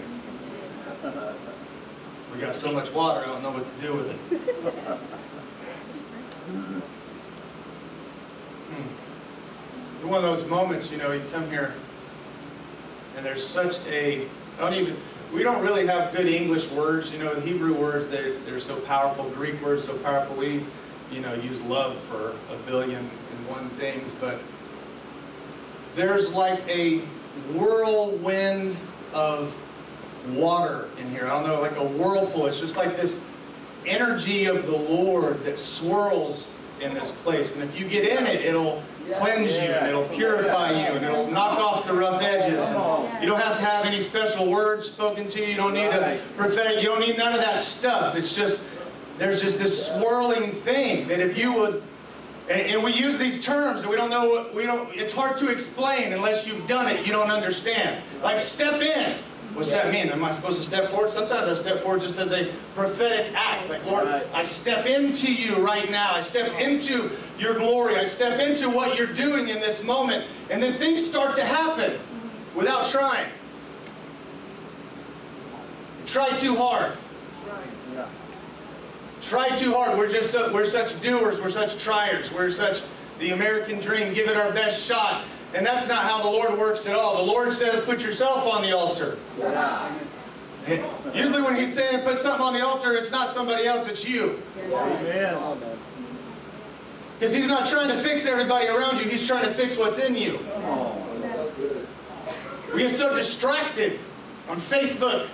We got so much water, I don't know what to do with it. One of those moments, you know, you come here and there's such a, we don't really have good English words, you know, Hebrew words, they're so powerful, Greek words so powerful. We, you know, use love for a billion and one things, but there's like a whirlwind of water in here. I don't know, like a whirlpool. It's just like this energy of the Lord that swirls in this place. And if you get in it, it'll cleanse you, and it'll purify you, and it'll knock off the rough edges. And you don't have to have any special words spoken to you. You don't need a prophetic. You don't need none of that stuff. It's just, there's just this swirling thing that if you would, and we use these terms, and we don't know what, it's hard to explain unless you've done it. You don't understand. Like step in. What's that mean? Am I supposed to step forward? Sometimes I step forward just as a prophetic act. Like, Lord, I step into you right now. I step into your glory. I step into what you're doing in this moment. And then things start to happen without trying. Try too hard. Try too hard. We're such doers. We're such triers. We're such the American dream. Give it our best shot. And that's not how the Lord works at all. The Lord says, put yourself on the altar. Usually when He's saying put something on the altar, it's not somebody else, it's you. Because He's not trying to fix everybody around you, He's trying to fix what's in you. We get so distracted on Facebook.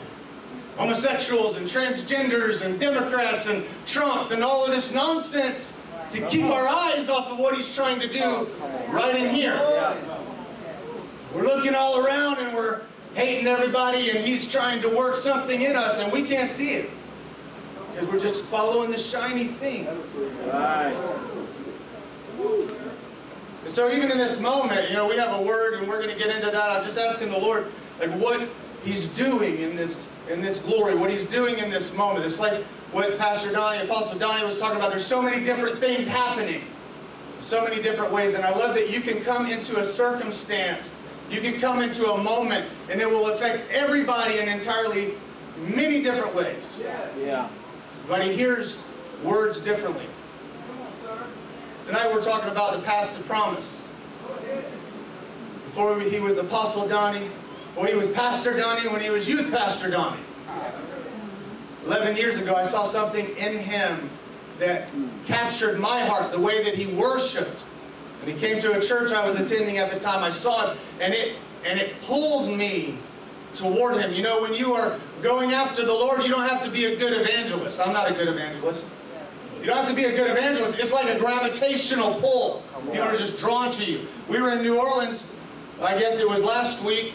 Homosexuals and transgenders and Democrats and Trump and all of this nonsense to keep our eyes off of what He's trying to do right in here. We're looking all around and we're hating everybody, and He's trying to work something in us and we can't see it because we're just following the shiny thing. And so even in this moment, you know, we have a word and we're going to get into that. I'm just asking the Lord, like, what He's doing in this glory, what He's doing in this moment. It's like what Pastor Donnie, Apostle Donnie was talking about. There's so many different things happening. So many different ways. And I love that you can come into a circumstance, you can come into a moment, and it will affect everybody in entirely many different ways. Everybody hears words differently. Tonight we're talking about the path to promise. Before he was Apostle Donnie, when he was Pastor Donnie, when he was Youth Pastor Donnie. 11 years ago, I saw something in him that captured my heart, the way that he worshiped. When he came to a church I was attending at the time, I saw it, and it pulled me toward Him. You know, when you are going after the Lord, you don't have to be a good evangelist. I'm not a good evangelist. You don't have to be a good evangelist. It's like a gravitational pull. People are just drawn to you. We were in New Orleans, I guess it was last week,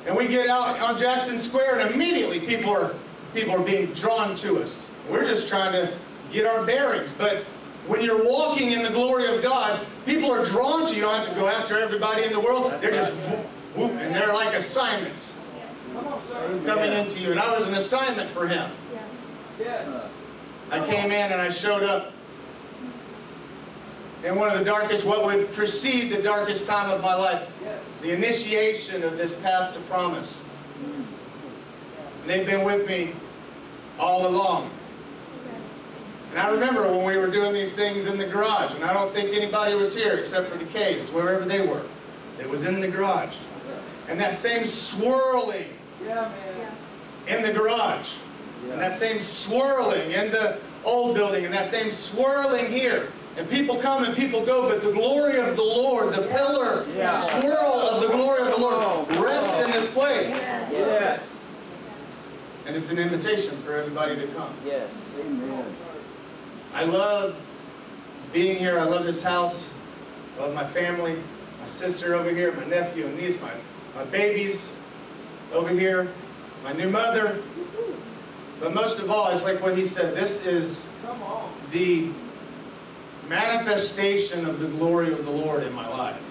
and we get out on Jackson Square, and immediately people are being drawn to us. We're just trying to get our bearings. But when you're walking in the glory of God, people are drawn to you. You don't have to go after everybody in the world. They're just whoop, whoop, and they're like assignments coming into you. And I was an assignment for Him. I came in and I showed up in one of the darkest, what would precede the darkest time of my life. The initiation of this path to promise. And they've been with me all along. And I remember when we were doing these things in the garage, and I don't think anybody was here except for the K's, wherever they were. It was in the garage. And that same swirling in the garage, and that same swirling in the old building, and that same swirling here. And people come and people go, but the glory of the Lord, the pillar swirl of the glory of the Lord rests in this place. And it's an invitation for everybody to come. I love being here. I love this house. I love my family, my sister over here, my nephew and niece, my babies over here, my new mother. But most of all, it's like what he said, this is the manifestation of the glory of the Lord in my life.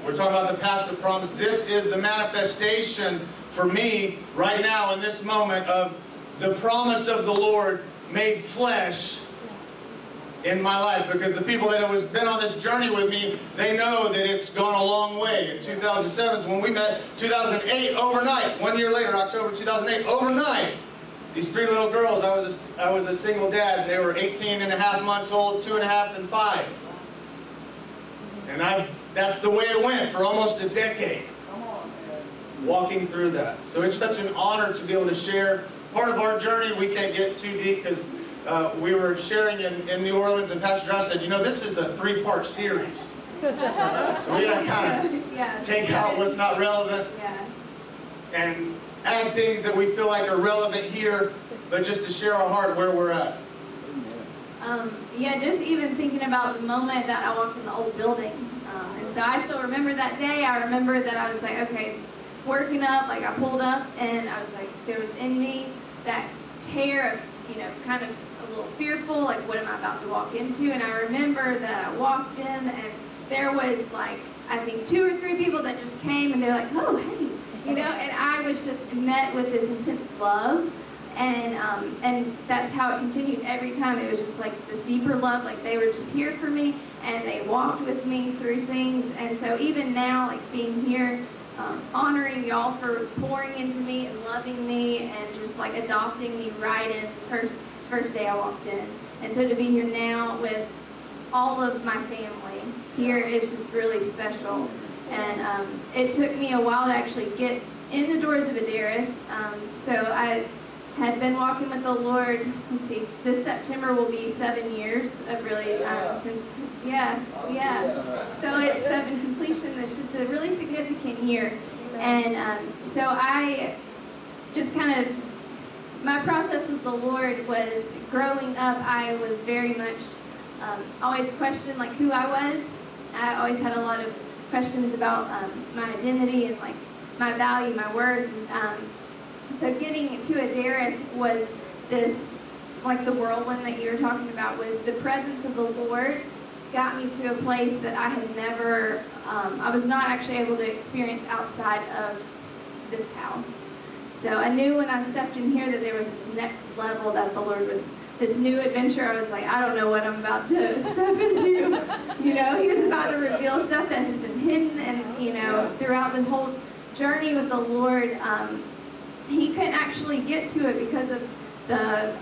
We're talking about the path to promise. This is the manifestation for me right now in this moment of the promise of the Lord made flesh in my life. Because the people that have been on this journey with me, they know that it's gone a long way. In 2007 is when we met. 2008, overnight. 1 year later, October 2008, overnight. These three little girls, I was a single dad, and they were 18 and a half months old, 2.5 and 5. And that's the way it went for almost a decade. Walking through that. So it's such an honor to be able to share part of our journey. We can't get too deep because we were sharing in New Orleans, and Pastor Josh said, you know, this is a 3-part series. So we got to kind of take out what's not relevant. and add things that we feel like are relevant here, but just to share our heart where we're at. Yeah, just even thinking about the moment that I walked in the old building. And so I still remember that day. I remember that I was like, okay, it's working up, like I pulled up, and I was like, there was in me that tear of, you know, kind of a little fearful, like what am I about to walk into? And I remember that I walked in, and there was like, I think 2 or 3 people that just came, and they're like, oh, hey, you know, and I was just met with this intense love. And that's how it continued every time. It was just like this deeper love, like they were just here for me, and they walked with me through things. And so even now, like being here, honoring y'all for pouring into me and loving me and just like adopting me right in the first day I walked in. And so to be here now with all of my family here is just really special. And it took me a while to actually get in the doors of Addereth. So I had been walking with the Lord, let's see, this September will be 7 years of really, since, yeah. So it's 7 completion. It's just a really significant year. And so I just kind of, my process with the Lord was, growing up, I was very much, always questioned like who I was. I always had a lot of questions about my identity and like my value, my worth. So getting to Addereth was this, like the whirlwind that you were talking about, was the presence of the Lord got me to a place that I had never, I was not actually able to experience outside of this house. So I knew when I stepped in here that there was this next level that the Lord was, this new adventure. I was like, I don't know what I'm about to step into. You know, He was about to reveal stuff that had been hidden, and you know, throughout this whole journey with the Lord, He couldn't actually get to it because of the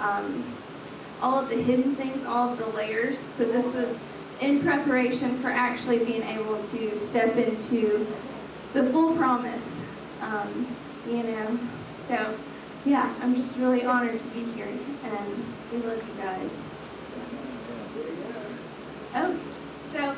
all of the hidden things, all of the layers. So this was in preparation for actually being able to step into the full promise. You know, so yeah, I'm just really honored to be here, and we love you guys. So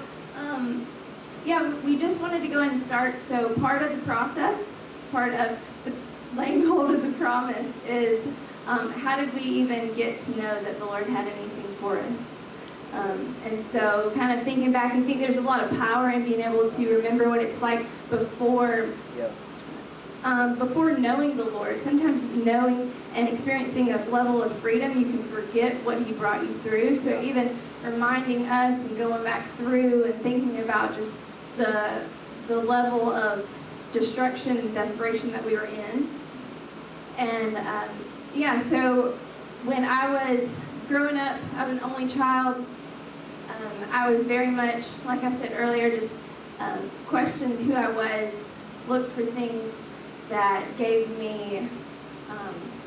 yeah, we just wanted to go ahead and start. So part of the process, part of the laying hold of the promise is how did we even get to know that the Lord had anything for us? And so kind of thinking back, I think there's a lot of power in being able to remember what it's like before knowing the Lord. Sometimes knowing and experiencing a level of freedom, you can forget what He brought you through. So even reminding us and going back through and thinking about just the level of destruction and desperation that we were in. And yeah, so when I was growing up, I was an only child. I was very much, like I said earlier, just questioned who I was, looked for things that gave me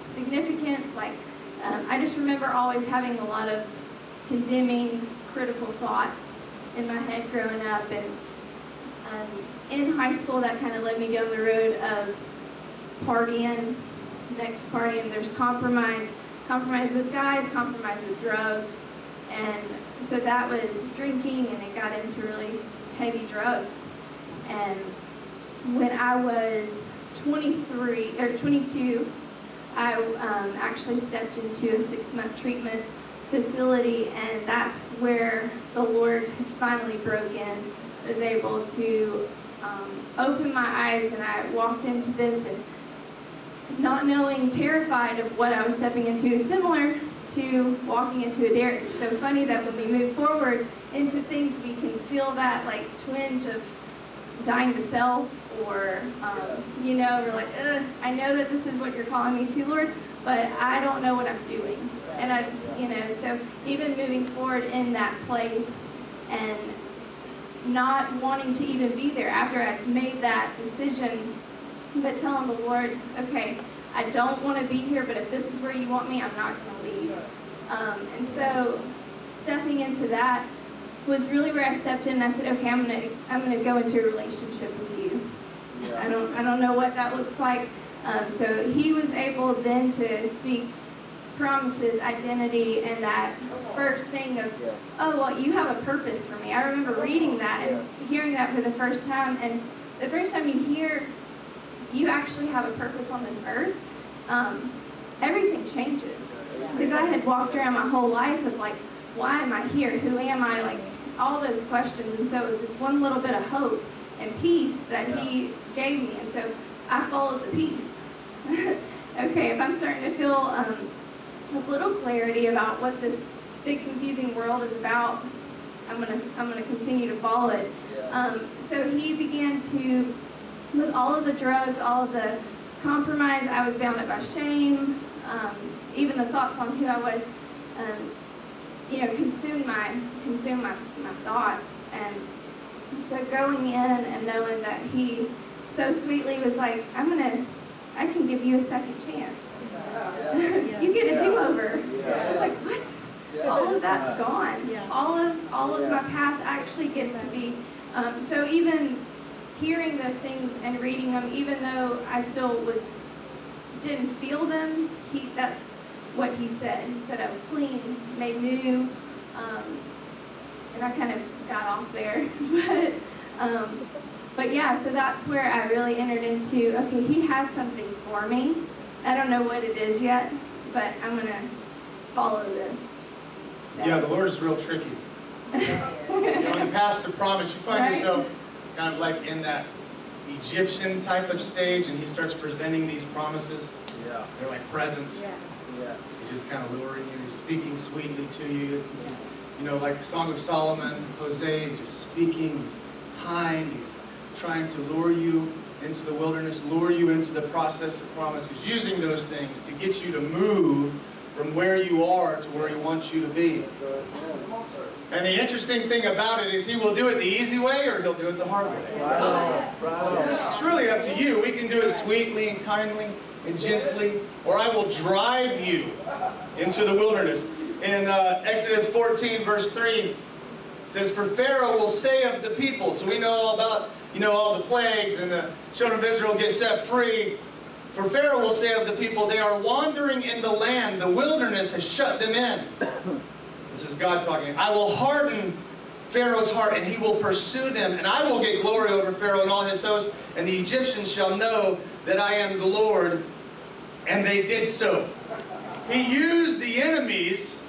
significance. Like I just remember always having a lot of condemning, critical thoughts in my head growing up. And in high school, that kind of led me down the road of partying, next partying. There's compromise with guys, compromise with drugs. And so that was drinking, and it got into really heavy drugs. And when I was 22, I actually stepped into a 6-month treatment facility, and that's where the Lord had finally broke in. I was able to open my eyes, and I walked into this and not knowing, terrified of what I was stepping into, similar to walking into Addereth. It's so funny that when we move forward into things, we can feel that like twinge of dying to self, or you know, we're like, I know that this is what you're calling me to, Lord, but I don't know what I'm doing. And you know, so even moving forward in that place and not wanting to even be there after I'd made that decision, but telling the Lord, okay, I don't want to be here, but if this is where you want me, I'm not going to leave. And so stepping into that was really where I stepped in, and I said, okay, I'm gonna go into a relationship with you. I don't know what that looks like. So He was able then to speak promises, identity, and that first thing of, oh, well, you have a purpose for me. I remember reading that and hearing that for the first time. And the first time you hear you actually have a purpose on this earth, everything changes. Because I had walked around my whole life of like, why am I here? Who am I? Like, all those questions. And so it was this one little bit of hope and peace that he gave me. And so I followed the peace. Okay, if I'm starting to feel a little clarity about what this big confusing world is about, I'm gonna continue to follow it. So he began to, with all of the drugs, all of the compromise, I was bound up by shame, even the thoughts on who I was, consumed my thoughts. And so going in and knowing that he so sweetly was like, I can give you a second chance. You get a do-over. It's like, what? All of that's gone. All of my past actually get to be. So even hearing those things and reading them, even though I still didn't feel them, that's what he said. He said I was clean, made new, and I kind of got off there. But yeah, so that's where I really entered into, okay, he has something for me. I don't know what it is yet, but I'm going to follow this. So. Yeah, the Lord is real tricky. On the path to promise, you find yourself kind of like in that Egyptian type of stage, and he starts presenting these promises. Yeah. They're like presents. Yeah. He's just kind of luring you. He's speaking sweetly to you. You know, like Song of Solomon, Hosea, he's just speaking. He's kind. He's trying to lure you into the wilderness, lure you into the process of promise. He's using those things to get you to move from where you are to where he wants you to be. And the interesting thing about it is he will do it the easy way or he'll do it the hard way. It's really up to you. We can do it sweetly and kindly and gently, or I will drive you into the wilderness. In Exodus 14, verse 3, it says, "For Pharaoh will say of the people," so we know all about, all the plagues, and the children of Israel get set free. "For Pharaoh will say of the people, they are wandering in the land. The wilderness has shut them in." This is God talking. "I will harden Pharaoh's heart, and he will pursue them, and I will get glory over Pharaoh and all his hosts, and the Egyptians shall know that I am the Lord." And they did so. He used the enemies.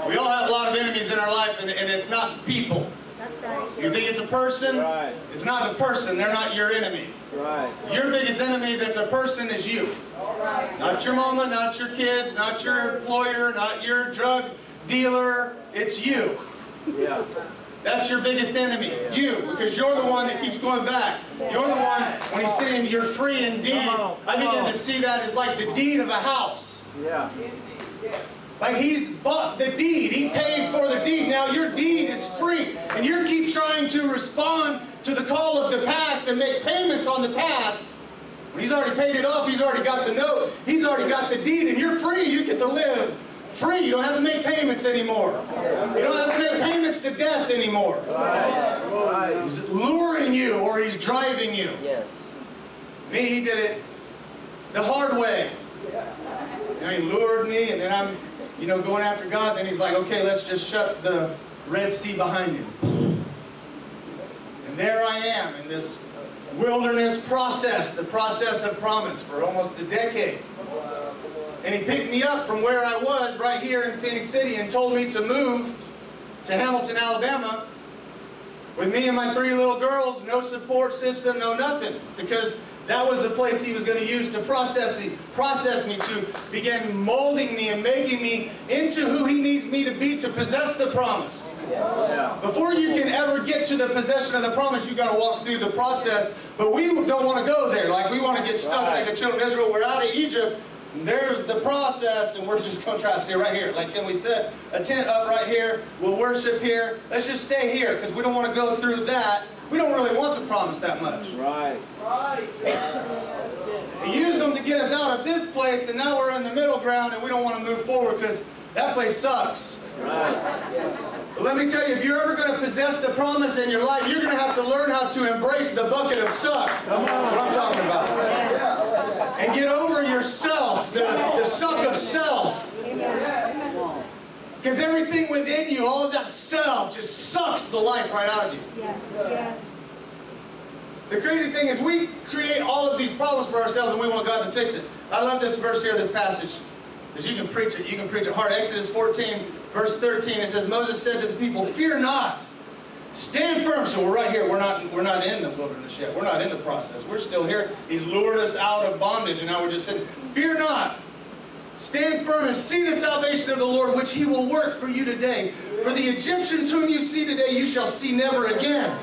We all have a lot of enemies in our life, and it's not people. That's right. You think it's a person? Right. It's not a person. They're not your enemy. Right. Your biggest enemy that's a person is you. Not your mama, not your kids, not your employer, not your drug dealer. It's you. Yeah. That's your biggest enemy. You, because you're the one that keeps going back. You're the one, when he's saying you're free indeed, I begin to see that as like the deed of a house. Yeah. Like he's bought the deed. He paid for the deed. Now your deed is free. And you keep trying to respond to the call of the past and make payments on the past. When he's already paid it off, he's already got the note, he's already got the deed, and you're free. You get to live free. You don't have to make payments anymore. You don't have to make payments to death anymore. He's luring you, or he's driving you. Yes. Me, he did it the hard way. He lured me, and then I'm, going after God. Then he's like, okay, let's just shut the Red Sea behind you. And there I am in this wilderness process, the process of promise, for almost a decade. And he picked me up from where I was right here in Phoenix City and told me to move to Hamilton, Alabama with me and my 3 little girls, no support system, no nothing. Because that was the place he was going to use to process me, to begin molding me and making me into who he needs me to be to possess the promise. Yeah. Before you can ever get to the possession of the promise, you've got to walk through the process. But we don't want to go there. Like we want to get stuck like the children of Israel. We're out of Egypt. There's the process, and we're just going to try to stay right here. Like, can we set a tent up right here? We'll worship here. Let's just stay here, because we don't want to go through that. We don't really want the promise that much. Right. He used them to get us out of this place, and now we're in the middle ground, and we don't want to move forward, because that place sucks. Right. But let me tell you, if you're ever going to possess the promise in your life, you're going to have to learn how to embrace the bucket of suck. Come on. What I'm talking about. And get over yourself, the suck of self. Because everything within you, all of that self, just sucks the life right out of you. Yes, yes. The crazy thing is we create all of these problems for ourselves and we want God to fix it. I love this verse here, this passage, because you can preach it. You can preach it hard. Exodus 14, verse 13, it says, Moses said to the people, fear not. Stand firm. So we're right here. We're not in the wilderness yet. We're not in the process. We're still here. He's lured us out of bondage, and now we're just saying, fear not. Stand firm and see the salvation of the Lord, which He will work for you today. For the Egyptians whom you see today, you shall see never again.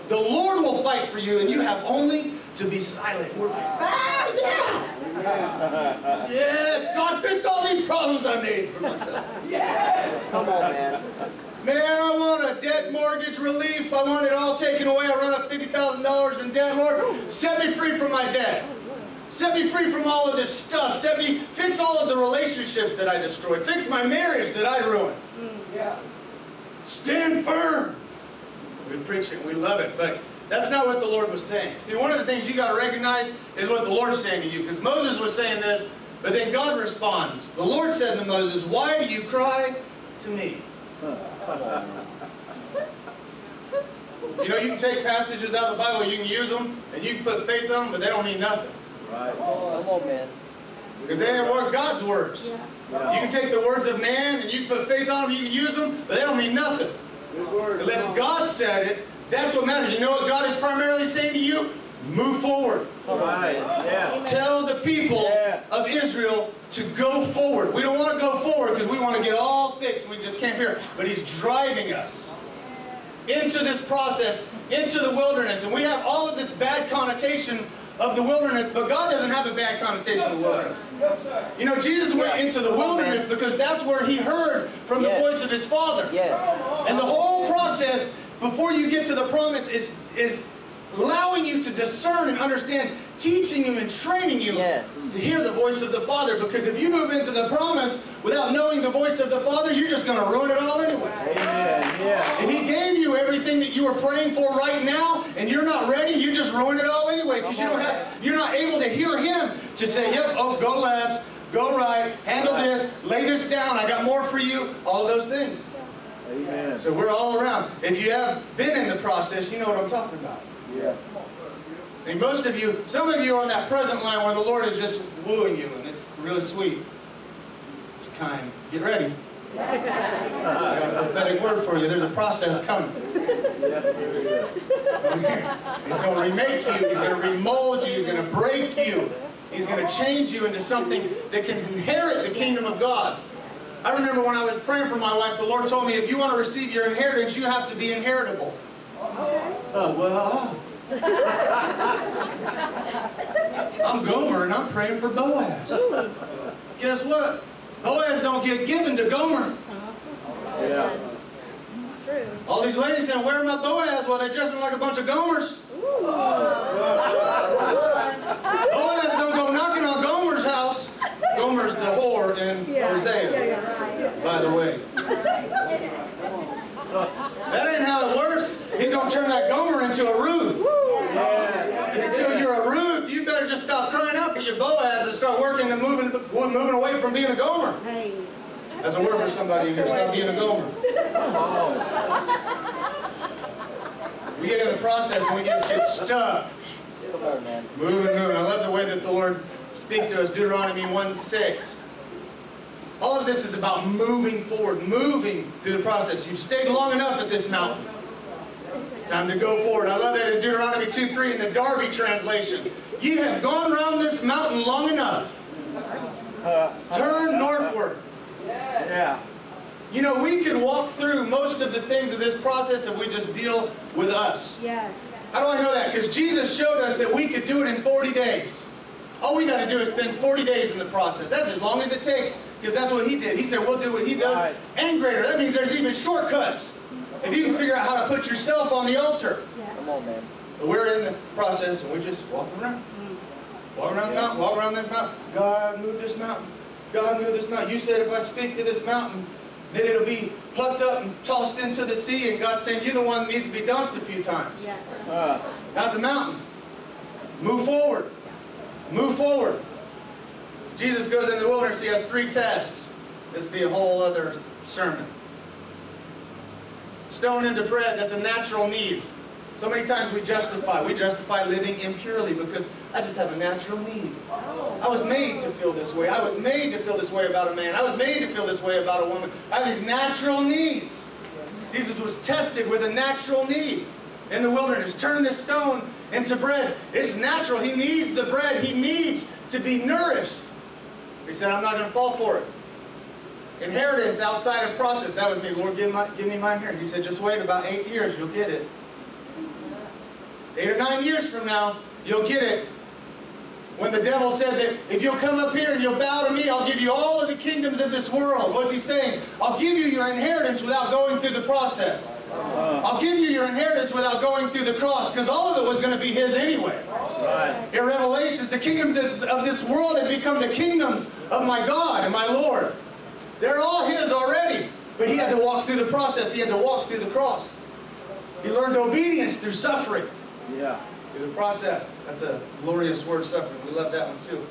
The Lord will fight for you, and you have only to be silent. We're like, ah, yeah! Yes, God fixed all these problems I made for myself. Yeah! Come on, man. Man, I want a debt mortgage relief. I want it all taken away. I run up $50,000 in debt. Lord, set me free from my debt. Set me free from all of this stuff. Fix all of the relationships that I destroyed. Fix my marriage that I ruined. Yeah. Stand firm. We preach it. We love it. But that's not what the Lord was saying. See, one of the things you got to recognize is what the Lord's saying to you. Because Moses was saying this, but then God responds. The Lord said to Moses, why do you cry to me? You know, you can take passages out of the Bible, you can use them, and you can put faith on them, but they don't mean nothing. Right. Come on, man. Because they are God's words. Yeah. You can take the words of man, and you can put faith on them, you can use them, but they don't mean nothing. Unless God said it, that's what matters. You know what God is primarily saying to you? Move forward. Right. Yeah. Tell the people of Israel to go forward. We don't want to go forward because we want to get all fixed. We just can't hear. But He's driving us into this process, into the wilderness. And we have all of this bad connotation of the wilderness, but God doesn't have a bad connotation of the wilderness. You know, Jesus went into the wilderness because that's where He heard from the voice of His Father. Yes. And the whole process before you get to the promise is allowing you to discern and understand, teaching you and training you to hear the voice of the Father. Because if you move into the promise without knowing the voice of the Father, you're just going to ruin it all anyway. Amen. Yeah. If He gave you everything that you are praying for right now and you're not ready, you just ruin it all anyway. Because you're not able to hear Him to say, yep, oh, go left, go right, handle this, lay this down, I got more for you, all those things. Amen. So we're all around. If you have been in the process, you know what I'm talking about. Yeah. And most of you, some of you are on that present line where the Lord is just wooing you, and it's really sweet. It's kind. Get ready. I got a prophetic word for you. There's a process coming. He's going to remake you. He's going to remold you. He's going to break you. He's going to change you into something that can inherit the kingdom of God. I remember when I was praying for my wife, the Lord told me, if you want to receive your inheritance, you have to be inheritable. Well, I'm Gomer and I'm praying for Boaz. Guess what? Boaz don't get given to Gomer. Yeah. True. All these ladies saying, where are my Boaz? Well, they're dressing like a bunch of Gomers. Boaz don't go knocking on Gomer's house. Gomer's the whore in Hosea, by the way. That ain't how it works. He's going to turn that Gomer into a Ruth. And until you're a Ruth, you better just stop crying out for your Boaz and start working and moving away from being a Gomer. That's a word for somebody in here. Stop being a Gomer. We get in the process and we just get stuck. Moving. I love the way that the Lord speaks to us. Deuteronomy 1:6. All of this is about moving forward, moving through the process. You've stayed long enough at this mountain. It's time to go forward. I love that in Deuteronomy 2:3 in the Darby translation. You have gone around this mountain long enough. Turn northward. Yeah. You know, we can walk through most of the things of this process if we just deal with us. Yes. How do I know that? Because Jesus showed us that we could do it in 40 days. All we got to do is spend 40 days in the process. That's as long as it takes, because that's what He did. He said, we'll do what He does and greater. That means there's even shortcuts. If you can figure out how to put yourself on the altar. Come on, man. But we're in the process, and we just walk around. Walk around the mountain, walk around this mountain. God, move this mountain. God, move this mountain. You said if I speak to this mountain, then it'll be plucked up and tossed into the sea. And God's saying, you're the one that needs to be dunked a few times. Not the mountain. Move forward. Move forward. Jesus goes into the wilderness. He has 3 tests. This would be a whole other sermon. Stone into bread, that's a natural need. So many times we justify living impurely because I just have a natural need. I was made to feel this way. I was made to feel this way about a man. I was made to feel this way about a woman. I have these natural needs. Jesus was tested with a natural need in the wilderness. Turn this stone into bread. It's natural. He needs the bread. He needs to be nourished. He said, I'm not going to fall for it. Inheritance outside of process. That was me. Lord, give me my inheritance. He said, just wait about 8 years. You'll get it. 8 or 9 years from now, you'll get it. When the devil said that if you'll come up here and you'll bow to me, I'll give you all of the kingdoms of this world. What's he saying? I'll give you your inheritance without going through the process. I'll give you your inheritance without going through the cross, because all of it was going to be his anyway. Right. In Revelations, the kingdom of this world had become the kingdoms of my God and my Lord. They're all his already. But he had to walk through the process. He had to walk through the cross. He learned obedience through suffering. Yeah. Through the process. That's a glorious word, suffering. We love that one too.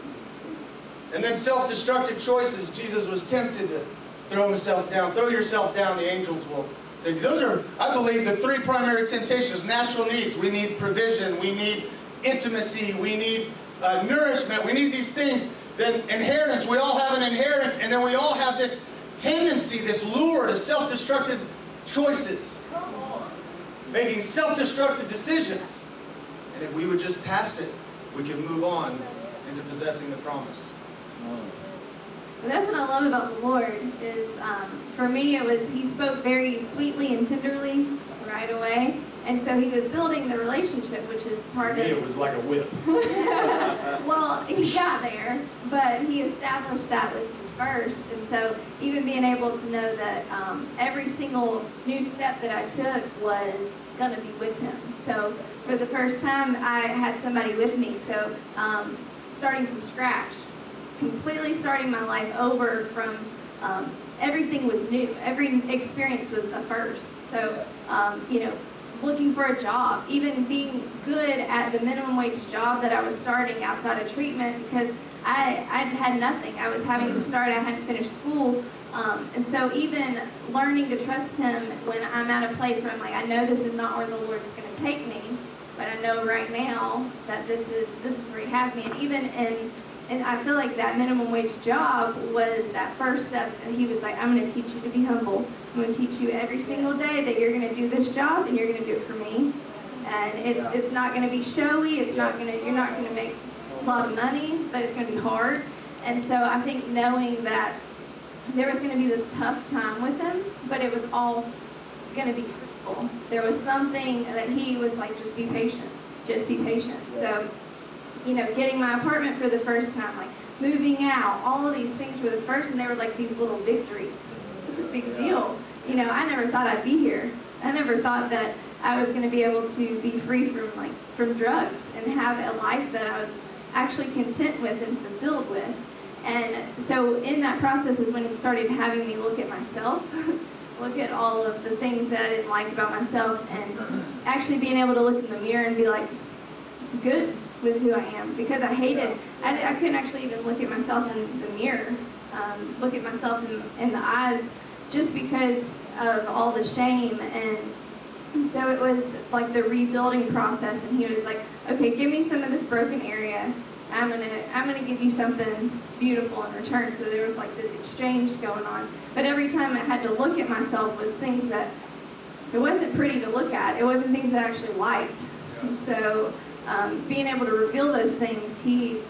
And then self-destructive choices. Jesus was tempted to throw himself down. Throw yourself down, the angels will say. Those are, I believe, the 3 primary temptations. Natural needs. We need provision. We need intimacy. We need nourishment. We need these things. Then inheritance. We all have an inheritance. And then we all have this tendency, this lure to self-destructive choices. Making self-destructive decisions. And if we would just pass it, we can move on into possessing the promise. And that's what I love about the Lord is, for me, it was he spoke very sweetly and tenderly right away. And so he was building the relationship, which is part of... It was like a whip. Well, he got there, but he established that with me first. And so even being able to know that every single new step that I took was going to be with him. So for the first time, I had somebody with me. So starting from scratch, completely starting my life over from everything was new. Every experience was the first. So, you know, looking for a job, even being good at the minimum wage job that I was starting outside of treatment, because I had nothing. I was having to start. I hadn't finished school. And so even learning to trust him when I'm at a place where I'm like, I know this is not where the Lord's going to take me, but I know right now that this is where he has me. And even and I feel like that minimum wage job was that first step. He was like, I'm going to teach you to be humble. I'm going to teach you every single day that you're going to do this job and you're going to do it for me. And it's not going to be showy. It's not going to, you're not going to make a lot of money, but it's going to be hard. And so I think knowing that there was going to be this tough time with him, but it was all going to be fruitful. There was something that he was like, just be patient. Just be patient. So, you know, getting my apartment for the first time, like moving out, all of these things were the first, and they were like these little victories. It's a big deal. You know, I never thought I'd be here. I never thought that I was going to be able to be free from drugs and have a life that I was actually content with and fulfilled with. And so in that process is when he started having me look at myself, look at all of the things that I didn't like about myself, and actually being able to look in the mirror and be like, good with who I am, because I hated, I couldn't actually even look at myself in the mirror, look at myself in the eyes, just because of all the shame. And so it was like the rebuilding process, and he was like, okay, give me some of this broken area. I'm gonna give you something beautiful in return. So there was like this exchange going on. But every time I had to look at myself was things that it wasn't pretty to look at. It wasn't things I actually liked. And so being able to reveal those things, he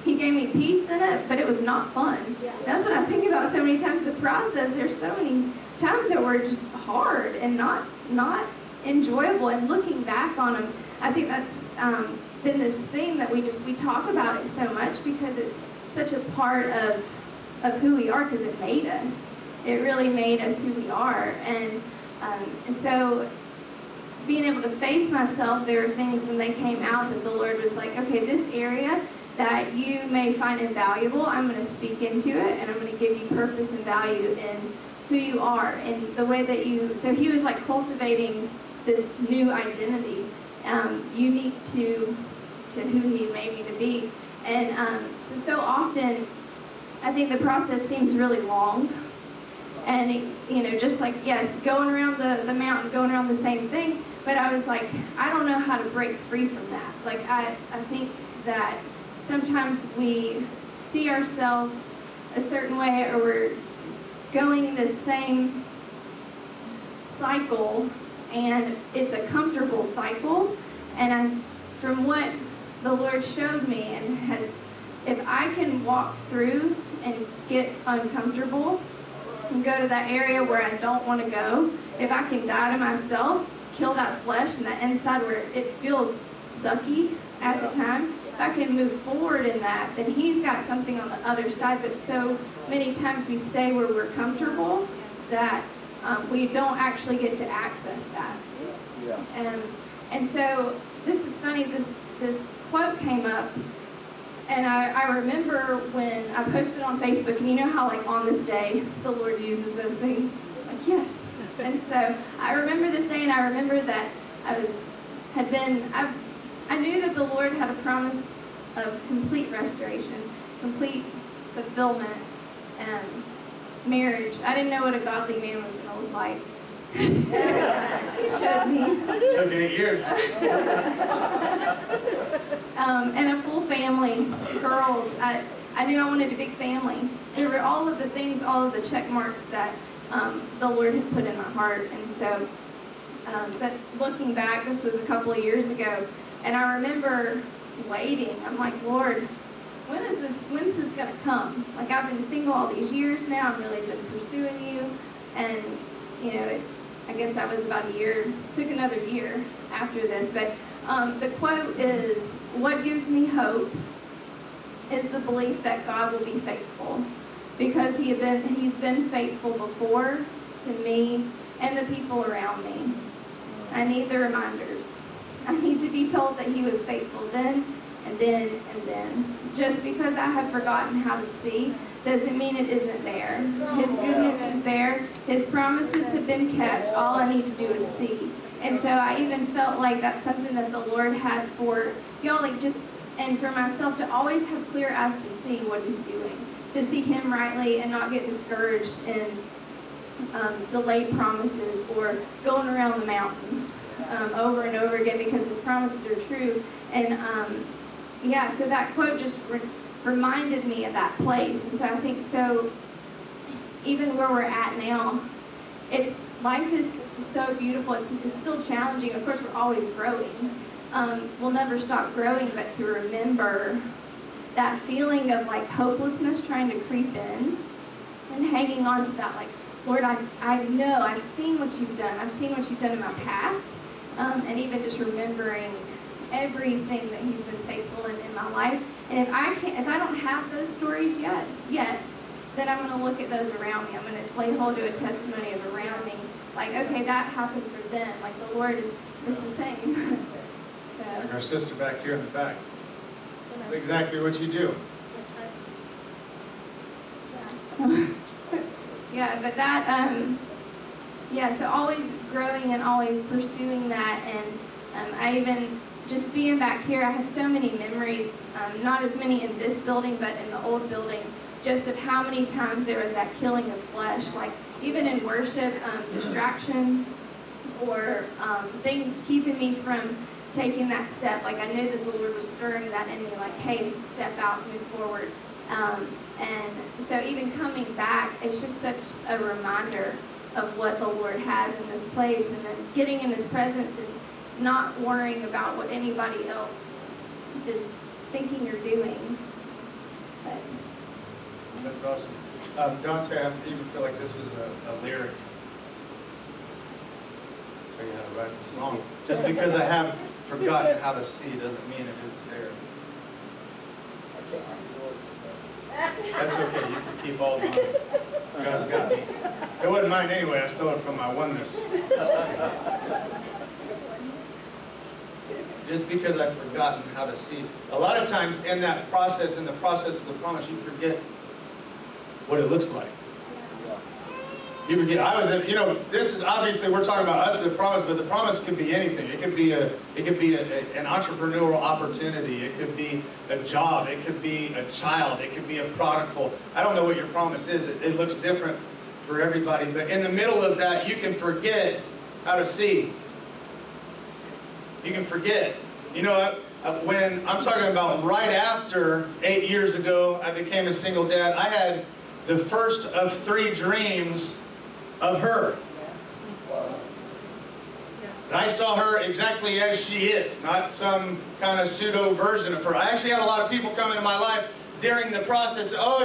gave me peace in it, but it was not fun. That's what I think about so many times. The process, there's so many times that were just hard and not enjoyable. And looking back on them, I think that's been this thing that we talk about it so much, because it's such a part of who we are, because it made us. It really made us who we are. And so being able to face myself, there were things when they came out that the Lord was like, okay, this area that you may find invaluable, I'm going to speak into it, and I'm going to give you purpose and value in who you are and the way that you, so he was like cultivating this new identity, unique to who he made me to be. And so often, I think the process seems really long. And, you know, just like, yes, going around the mountain, going around the same thing, but I was like, I don't know how to break free from that. Like, I think that sometimes we see ourselves a certain way, or we're going this same cycle, and it's a comfortable cycle. And from what the Lord showed me, and if I can walk through and get uncomfortable and go to that area where I don't want to go, if I can die to myself, kill that flesh and that inside where it feels sucky at the time, if I can move forward in that, then He's got something on the other side. But so many times we stay where we're comfortable that we don't actually get to access that. And so this is funny, this quote came up, and I remember when I posted on Facebook, and you know how like on this day the Lord uses those things? Like, yes. And so I remember this day, and I remember that I knew that the Lord had a promise of complete restoration, complete fulfillment, and marriage. I didn't know what a godly man was going to look like. He showed me. Took 8 years. And a full family, girls. I knew I wanted a big family. There were all of the things, all of the check marks that the Lord had put in my heart. And so, but looking back, this was a couple of years ago, and I remember waiting. I'm like, Lord, when's this going to come? Like, I've been single all these years now. I've really been pursuing you. And, you know, I guess that was about a year. Took another year after this. But the quote is, what gives me hope is the belief that God will be faithful. Because He's been faithful before to me and the people around me. I need the reminders. I need to be told that He was faithful then and then and then. Just because I have forgotten how to see doesn't mean it isn't there. His goodness is there. His promises have been kept. All I need to do is see. And so I even felt like that's something that the Lord had for y'all, like just, and for myself, to always have clear eyes to see what He's doing, to see Him rightly and not get discouraged in delayed promises or going around the mountain over and over again, because His promises are true. And yeah, so that quote just reminded me of that place. And so I think, so even where we're at now, life is so beautiful. It's still challenging. Of course, we're always growing. We'll never stop growing, but to remember that feeling of like hopelessness trying to creep in and hanging on to that, like, Lord, I know, I've seen what You've done. I've seen what You've done in my past. And even just remembering everything that He's been faithful in my life. And if I don't have those stories yet, then I'm going to look at those around me. I'm going to lay hold to a testimony of around me. Like, okay, that happened for them. Like, the Lord is the same. So. Like our sister back here in the back. Exactly what you do. Yeah. Yeah, but that, so always growing and always pursuing that. And I even, just being back here, I have so many memories, not as many in this building, but in the old building, just of how many times there was that killing of flesh, like even in worship, distraction, or things keeping me from taking that step. Like, I knew that the Lord was stirring that in me, like, hey, step out, move forward. And so even coming back, it's just such a reminder of what the Lord has in this place, and then getting in His presence and not worrying about what anybody else is thinking or doing. But. That's awesome. Dante, I even feel like this is a lyric. I'll tell you how to write the song. Just because I have forgotten how to see doesn't mean it isn't there. That's okay, you can keep all the money. God's got me. It wasn't mine anyway, I stole it from my oneness. Just because I've forgotten how to see. A lot of times in that process, in the process of the promise, you forget what it looks like. You forget, this is obviously, we're talking about us, the promise, but the promise could be anything. It could be an entrepreneurial opportunity. It could be a job. It could be a child. It could be a prodigal. I don't know what your promise is. It looks different for everybody. But in the middle of that, you can forget how to see. you can forget. You know, when I'm talking about right after 8 years ago, I became a single dad, I had the first of 3 dreams of her. And I saw her exactly as she is, not some kind of pseudo version of her. I actually had a lot of people come into my life during the process. Oh,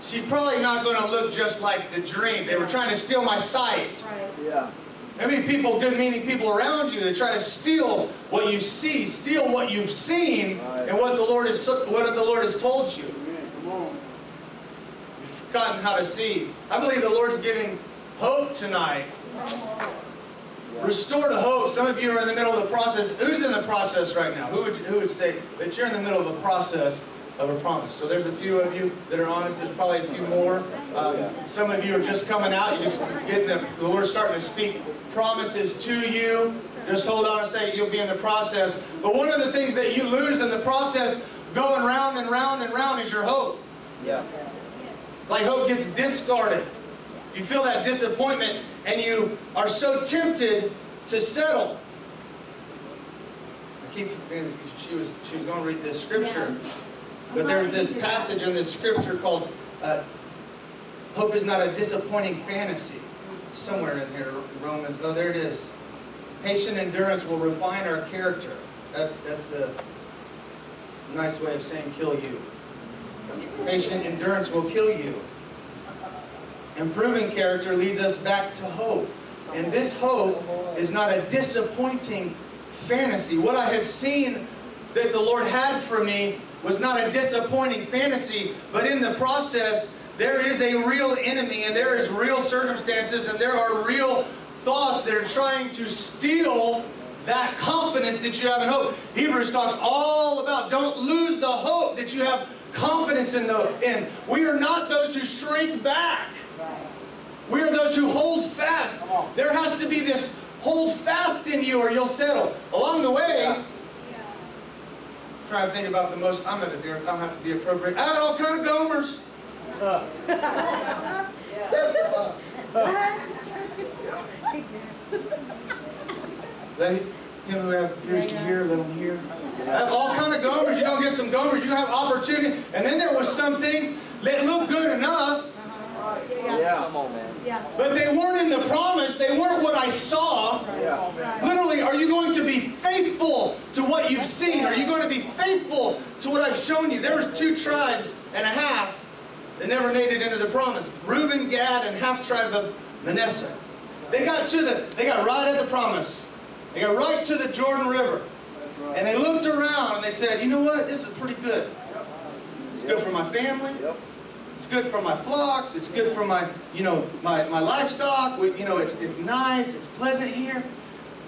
she's probably not going to look just like the dream. They were trying to steal my sight. Right. Yeah. I mean, people, good-meaning people around you that try to steal what you see, steal what you've seen, and what the Lord has told you. Come on. You've forgotten how to see. I believe the Lord's giving hope tonight. Restore the hope. Some of you are in the middle of the process. Who's in the process right now? Who would say that you're in the middle of a process of a promise? So there's a few of you that are honest. There's probably a few more. Some of you are just coming out. You're just getting the Lord's starting to speak promises to you. Just hold on a second. You'll be in the process. But one of the things that you lose in the process, going round and round and round, is your hope. Yeah. Like hope gets discarded. You feel that disappointment, and you are so tempted to settle. She was going to read this scripture, but there's this passage in this scripture called hope is not a disappointing fantasy. Somewhere in here, Romans. Oh, there it is. Patient endurance will refine our character. That's the nice way of saying kill you. Patient endurance will kill you. Improving character leads us back to hope. And this hope is not a disappointing fantasy. What I had seen that the Lord had for me was not a disappointing fantasy, but in the process, there is a real enemy, and there is real circumstances, and there are real thoughts that are trying to steal that confidence that you have in hope. Hebrews talks all about don't lose the hope that you have confidence in. We are not those who shrink back. We are those who hold fast. There has to be this hold fast in you or you'll settle. Along the way, trying to think about the most, I'm have to be appropriate. I had all kind of gomers. Let him who have ears to hear, let him hear. I have all kind of gomers. You don't get some gomers, you have opportunity. And then there was some things that looked good enough. Yeah. Come on, man. Yeah. But they weren't in the promise. They weren't what I saw. Yeah. Literally, are you going to be faithful to what you've seen? Are you going to be faithful to what I've shown you? There was 2 tribes and a half that never made it into the promise. Reuben, Gad, and half tribe of Manasseh. They got right at the promise. They got right to the Jordan River. And they looked around and they said, you know what? This is pretty good. It's good for my family. It's good for my flocks. It's good for my, my livestock. It's nice. It's pleasant here.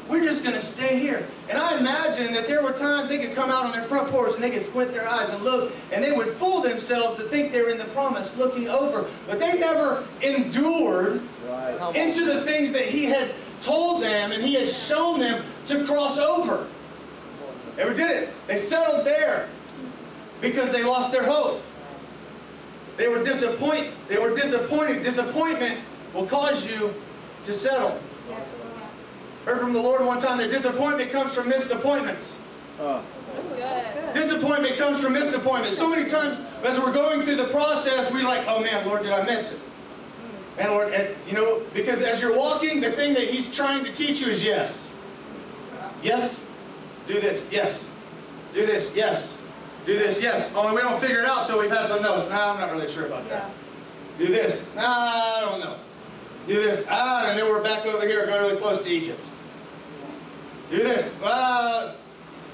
We're just going to stay here. And I imagine that there were times they could come out on their front porch and they could squint their eyes and look, and they would fool themselves to think they're in the promise looking over. But they never endured into the things that He had told them and He had shown them to cross over. Never did it. They settled there because they lost their hope. They were disappointed. Disappointment will cause you to settle. Heard from the Lord one time that disappointment comes from missed appointments. Disappointment comes from missed appointments. So many times as we're going through the process, we're like, oh man, Lord, did I miss it? And Lord, because as you're walking, the thing that He's trying to teach you is yes. Yes. Do this. Yes. Do this. Yes. Do this. Yes. Only we don't figure it out until we've had some no's. Nah, I'm not really sure about that. Do this. Nah, I don't know. Do this. And then we're back over here going really close to Egypt. Do this.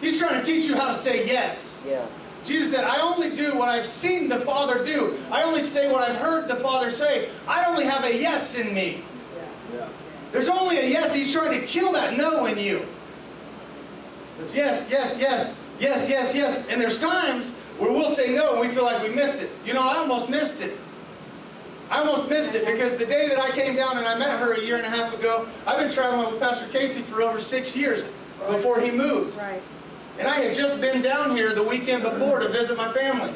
He's trying to teach you how to say yes. Yeah. Jesus said, I only do what I've seen the Father do. I only say what I've heard the Father say. I only have a yes in me. Yeah. There's only a yes. He's trying to kill that no in you. It's yes, yes, yes, yes, yes, yes. And there's times where we'll say no and we feel like we missed it. I almost missed it. I almost missed it because the day that I came down and I met her a year and a half ago, I've been traveling with Pastor Casey for over 6 years before he moved. Right. And I had just been down here the weekend before to visit my family.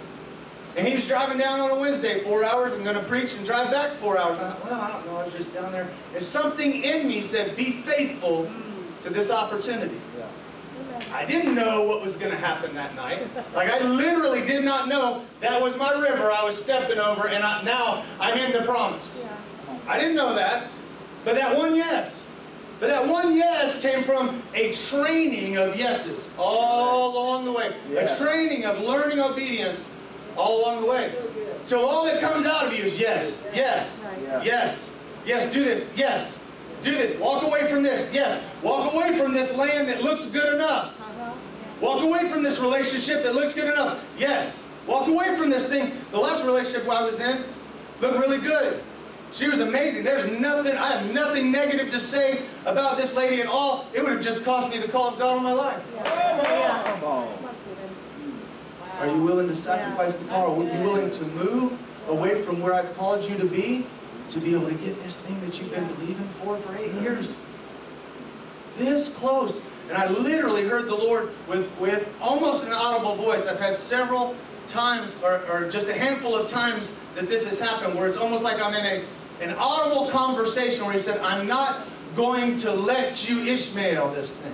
And he was driving down on a Wednesday 4 hours and going to preach and drive back 4 hours. I thought, well, I don't know, I was just down there. And something in me said, be faithful to this opportunity. Yeah. I didn't know what was going to happen that night. Like, I literally did not know that was my river I was stepping over, and now I'm in the promise. I didn't know that. But that one yes. But that one yes came from a training of yeses all along the way. A training of learning obedience all along the way. So all that comes out of you is yes, yes, yes, yes, do this, yes, do this, walk away from this, yes, walk away from this land that looks good enough. Walk away from this relationship that looks good enough, yes. Walk away from this thing. The last relationship I was in looked really good. She was amazing. There's nothing, I have nothing negative to say about this lady at all. It would have just cost me the call of God on my life. Are you willing to sacrifice the car? Are you willing to move away from where I've called you to be able to get this thing that you've been believing for 8 years? This close. And I literally heard the Lord with almost an audible voice. I've had several times, or just a handful of times that this has happened, where it's almost like I'm in an audible conversation where He said, I'm not going to let you Ishmael this thing.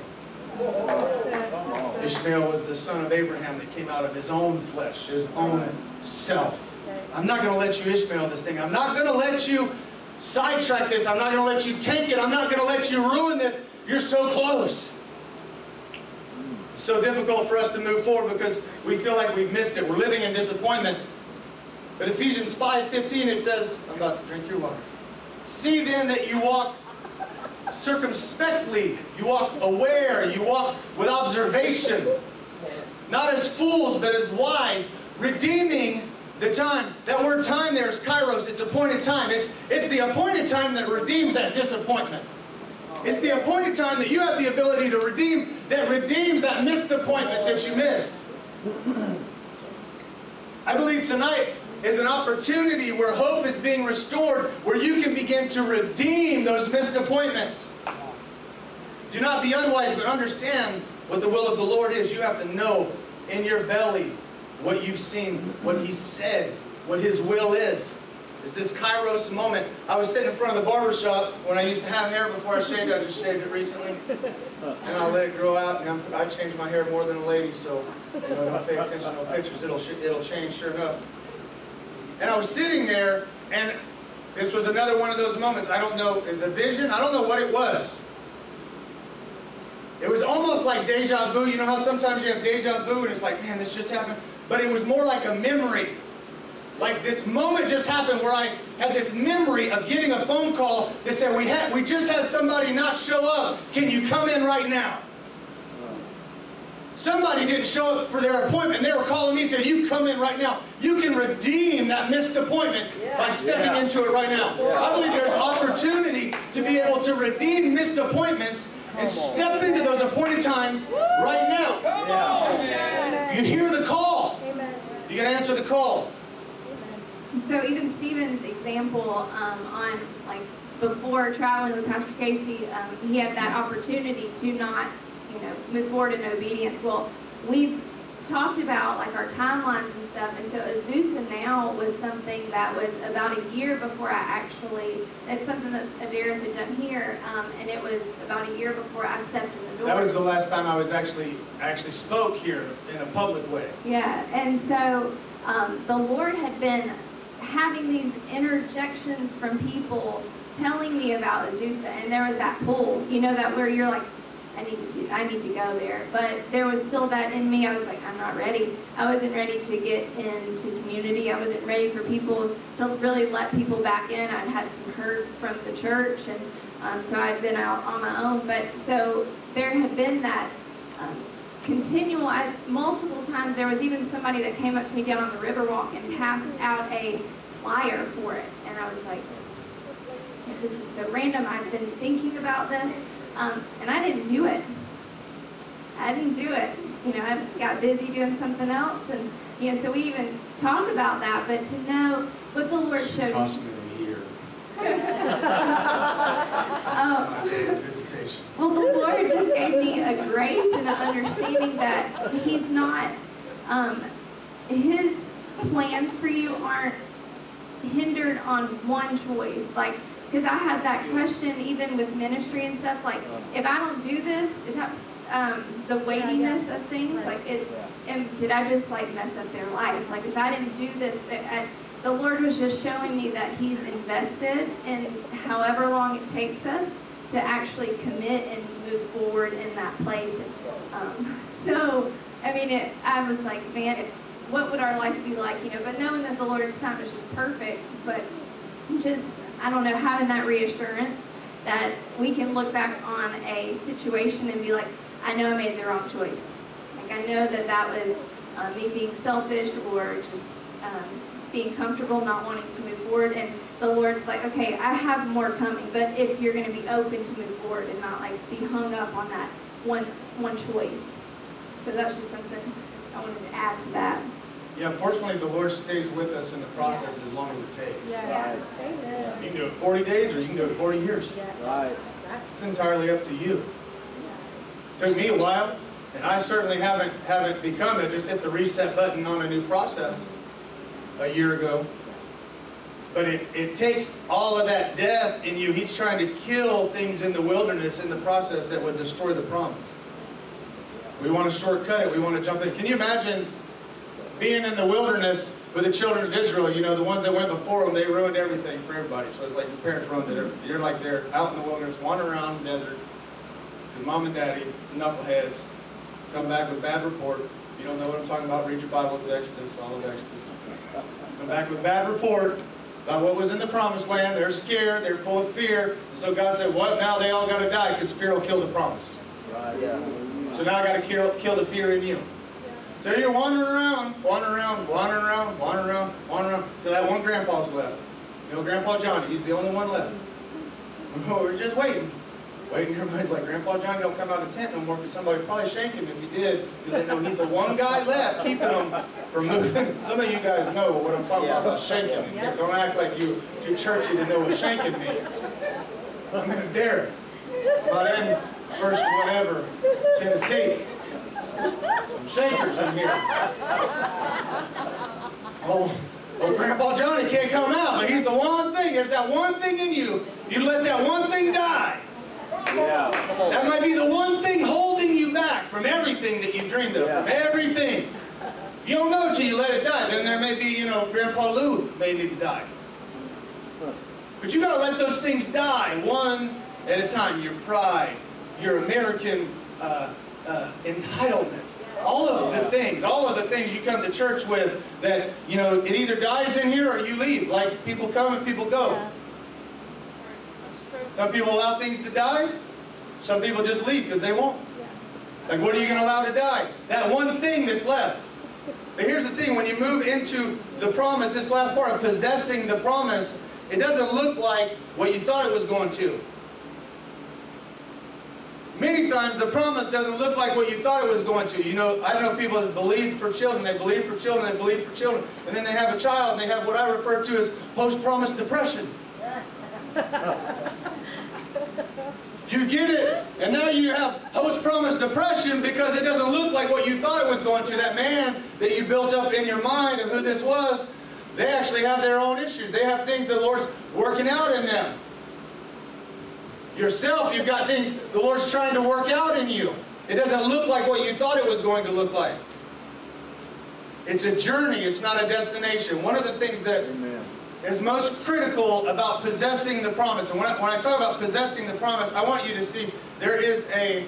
Ishmael was the son of Abraham that came out of his own flesh, his own self. I'm not going to let you Ishmael this thing. I'm not going to let you sidetrack this. I'm not going to let you take it. I'm not going to let you ruin this. You're so close. It's so difficult for us to move forward because we feel like we've missed it. We're living in disappointment. But Ephesians 5:15, it says, I'm about to drink your water. See then that you walk circumspectly, you walk aware, you walk with observation, not as fools but as wise, redeeming the time. That word time there is kairos. It's appointed time. It's the appointed time that redeems that disappointment. It's the appointed time that you have the ability to redeem, that redeems that missed appointment that you missed. I believe tonight is an opportunity where hope is being restored, where you can begin to redeem those missed appointments. Do not be unwise, but understand what the will of the Lord is. You have to know in your belly what you've seen, what He said, what His will is. It's this kairos moment. I was sitting in front of the barber shop when I used to have hair before I shaved. I just shaved it recently. And I let it grow out, and I change my hair more than a lady, so don't pay attention to no pictures. It'll change sure enough. And I was sitting there, and this was another one of those moments. I don't know, is it a vision? I don't know what it was. It was almost like deja vu. You know how sometimes you have deja vu, and it's like, man, this just happened? But it was more like a memory. Like this moment just happened where I had this memory of getting a phone call that said, we just had somebody not show up. Can you come in right now? Somebody didn't show up for their appointment. They were calling me and said, you come in right now. You can redeem that missed appointment by stepping into it right now. I believe there's opportunity to be able to redeem missed appointments and step into those appointed times right now. You hear the call. You can answer the call. So even Stephen's example on like before traveling with Pastor Casey, he had that opportunity to not, move forward in obedience. Well, we've talked about like our timelines and stuff, and so Azusa Now was something that was about a year before it's something that Addereth had done here, and it was about a year before I stepped in the door. That was the last time I was actually spoke here in a public way. Yeah, and so the Lord had been having these interjections from people telling me about Azusa, and there was that pull, that where you're like, I need to go there. But there was still that in me. I was like, I'm not ready. I wasn't ready to get into community. I wasn't ready for people to really let people back in. I'd had some hurt from the church, and so I'd been out on my own. But so there had been that continual, multiple times. There was even somebody that came up to me down on the Riverwalk and passed out a flyer for it. And I was like, this is so random. I've been thinking about this. And I didn't do it. I got busy doing something else, and so we even talk about that. But to know what the Lord showed me. Well, the Lord just gave me a grace and an understanding that He's not. His plans for you aren't hindered on one choice, because I had that question even with ministry and stuff, like, if I don't do this, the weightiness of things. Like, and did I just like mess up their life? Like, if I didn't do this, the Lord was just showing me that He's invested in however long it takes us to actually commit and move forward in that place. So, I mean, I was like, man, what would our life be like, you know? But knowing that the Lord's time is just perfect, but just, I don't know, having that reassurance that we can look back on a situation and be like, I know I made the wrong choice. Like, I know that was me being selfish or just being comfortable, not wanting to move forward. And the Lord's like, okay, I have more coming, but if you're going to be open to move forward and not like be hung up on that one choice. So that's just something I wanted to add to that. Yeah, fortunately, the Lord stays with us in the process as long as it takes. Yes. Amen. You can do it 40 days or you can do it 40 years. Right. It's entirely up to you. It took me a while, and I certainly haven't become it. Just hit the reset button on a new process a year ago. But it takes all of that death in you. He's trying to kill things in the wilderness in the process that would destroy the promise. We want to shortcut it. We want to jump in. Can you imagine being in the wilderness with the children of Israel? You know, the ones that went before them, they ruined everything for everybody. So it's like your parents ruined it. You're like they're out in the wilderness, wandering around the desert. Because mom and daddy, knuckleheads, come back with bad report. If you don't know what I'm talking about, read your Bible. It's Exodus, all of Exodus. Come back with bad report about what was in the promised land. They're scared. They're full of fear. And so God said, what? Now they all got to die because fear will kill the promise. Right. Yeah. So now I got to kill the fear in you. So you're wandering around, till that one grandpa's left. You know, Grandpa Johnny, he's the only one left. We're just waiting. Everybody's like, Grandpa Johnny don't come out of the tent no more because somebody would probably shank him if he did, because they know he's the one guy left keeping him from moving. Some of you guys know what I'm talking about shanking. Don't act like you're too churchy to know what shanking means. I'm in Addereth. I'm in First Whatever, Tennessee. Some shakers in here. Oh, Grandpa Johnny can't come out, but he's the one thing. There's that one thing in you. You let that one thing die. Yeah. That might be the one thing holding you back from everything that you've dreamed of. From everything. You don't know until you let it die. Then there may be, you know, Grandpa Lou may need to die. But you got to let those things die one at a time. Your pride, your American entitlement, all of the things you come to church with that, you know, it either dies in here or you leave. Like, people come and people go. Some people allow things to die. Some people just leave because they won't. Like, what are you going to allow to die? That one thing that's left. But here's the thing, when you move into the promise, this last part of possessing the promise, it doesn't look like what you thought it was going to. Many times the promise doesn't look like what you thought it was going to. You know, I know people that believe for children, they believe for children, they believe for children, and then they have a child and they have what I refer to as post-promise depression. You get it, and now you have post-promise depression because it doesn't look like what you thought it was going to. That man that you built up in your mind of who this was, they actually have their own issues. They have things the Lord's working out in them. Yourself, you've got things the Lord's trying to work out in you. It doesn't look like what you thought it was going to look like. It's a journey, it's not a destination. One of the things that is most critical about possessing the promise, and when I talk about possessing the promise, I want you to see there is a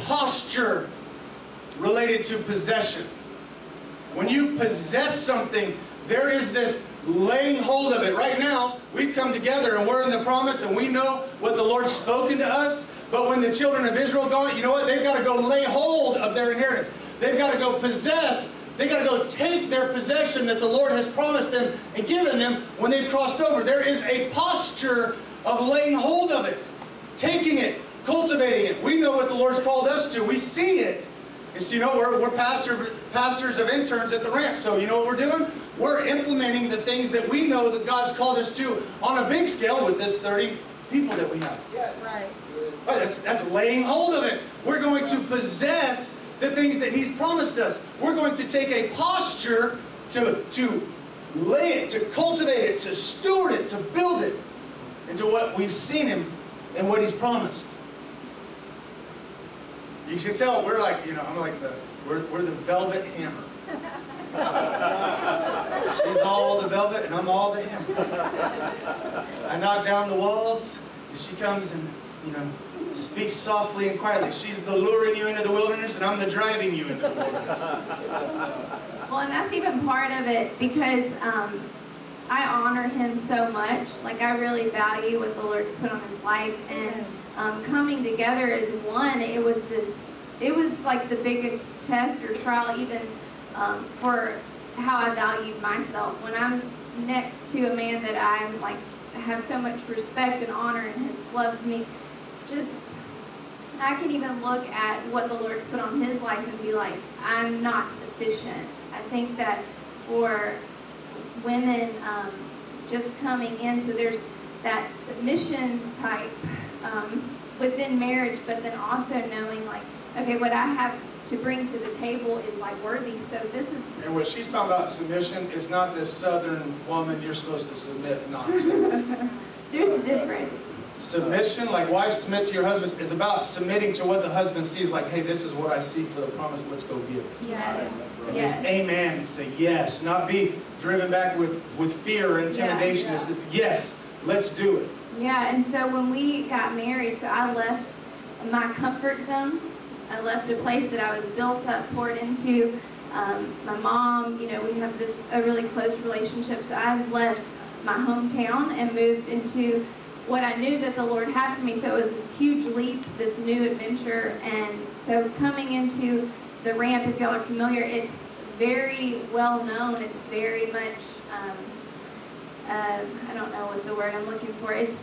posture related to possession. When you possess something, there is this laying hold of it. Right now, we've come together and we're in the promise and we know what the Lord's spoken to us, but when the children of Israel go, you know what? They've got to go lay hold of their inheritance. They've got to go possess. They've got to go take their possession that the Lord has promised them and given them when they've crossed over. There is a posture of laying hold of it, taking it, cultivating it. We know what the Lord's called us to. We see it. It's, you know, we're pastors of interns at the ramp. So you know what we're doing? We're implementing the things that we know that God's called us to on a big scale with this 30 people that we have. Yes. Right. That's laying hold of it. We're going to possess the things that He's promised us. We're going to take a posture to lay it, to cultivate it, to steward it, to build it into what we've seen Him and what He's promised. You should tell we're like, I'm like we're the velvet hammer. She's all the velvet and I'm all the hammer. I knock down the walls and she comes and, speaks softly and quietly. She's the luring you into the wilderness and I'm the driving you into the wilderness. Well, and that's even part of it because I honor him so much. Like, I really value what the Lord's put on his life, and coming together as one, it was like the biggest test or trial even for how I valued myself. When I'm next to a man that I'm like have so much respect and honor and has loved me, I can even look at what the Lord's put on his life and be like, I'm not sufficient. I think that for women just coming in, so there's that submission type within marriage, but then also knowing like, okay, what I have to bring to the table is like worthy. So this is. And what she's talking about submission is not this Southern woman, you're supposed to submit nonsense. There's a difference. Submission, like wives submit to your husbands, it's about submitting to what the husband sees, like, hey, this is what I see for the promise, let's go get it. Yes. And Yes. just amen and say yes, not be driven back with fear or intimidation. Yeah. It's just, yes, let's do it. Yeah, and so when we got married, so I left my comfort zone. I left a place that I was built up, poured into. My mom, we have a really close relationship, so I left my hometown and moved into what I knew that the Lord had for me. So it was this huge leap, this new adventure. And so coming into the ramp, if y'all are familiar, it's very well known. It's very much, I don't know what the word I'm looking for. It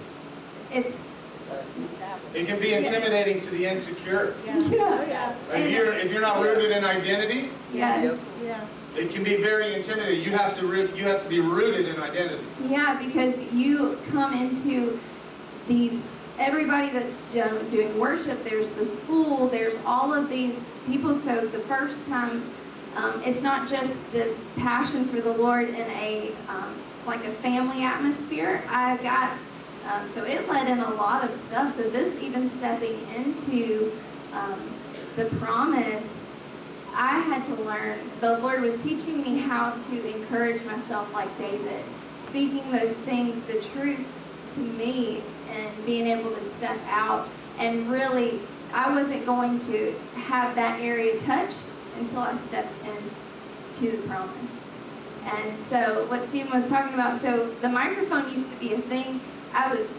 can be intimidating to the insecure. Yeah. If you're not rooted in identity, yes. Yeah. it can be very intimidating. You have to be rooted in identity. Yeah, because you come into everybody that's doing worship, there's the school, there's all of these people. So the first time, it's not just this passion for the Lord in a like a family atmosphere. I got so it led in a lot of stuff. So this even stepping into the promise, I had to learn. The Lord was teaching me how to encourage myself like David, speaking those things, the truth to me, and being able to step out. And really, I wasn't going to have that area touched until I stepped into the promise. And so what Stephen was talking about, so the microphone used to be a thing. I was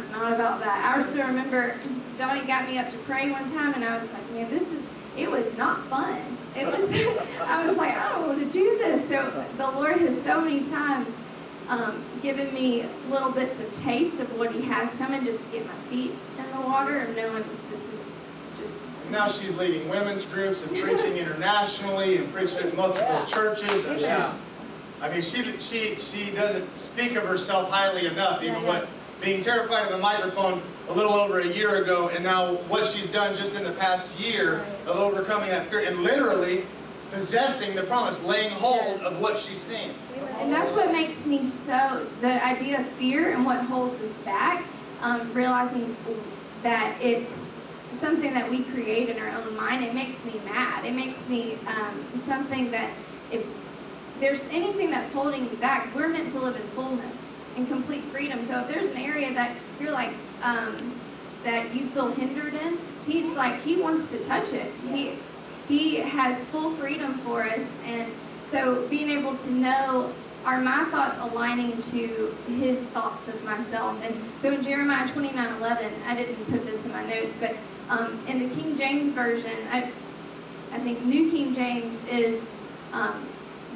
not about that. I still remember Donnie got me up to pray one time, and I was like, man, it was not fun. It was, I was like, I don't want to do this. So the Lord has so many times given me little bits of taste of what he has coming, just to get my feet in the water and knowing this is just. Now she's leading women's groups and preaching internationally and preaching at multiple churches. And she doesn't speak of herself highly enough, even being terrified of the microphone a little over a year ago, and now what she's done just in the past year of overcoming that fear and literally possessing the promise, laying hold of what she's seen. And that's what makes me the idea of fear and what holds us back, realizing that it's something that we create in our own mind. It makes me mad. It makes me something that if there's anything that's holding me back, we're meant to live in fullness and complete freedom. So if there's an area that you're like, that you feel hindered in, he's like, he wants to touch it. He has full freedom for us. And so being able to know, are my thoughts aligning to his thoughts of myself? And so in Jeremiah 29:11, I didn't put this in my notes, but in the King James Version, I think New King James is,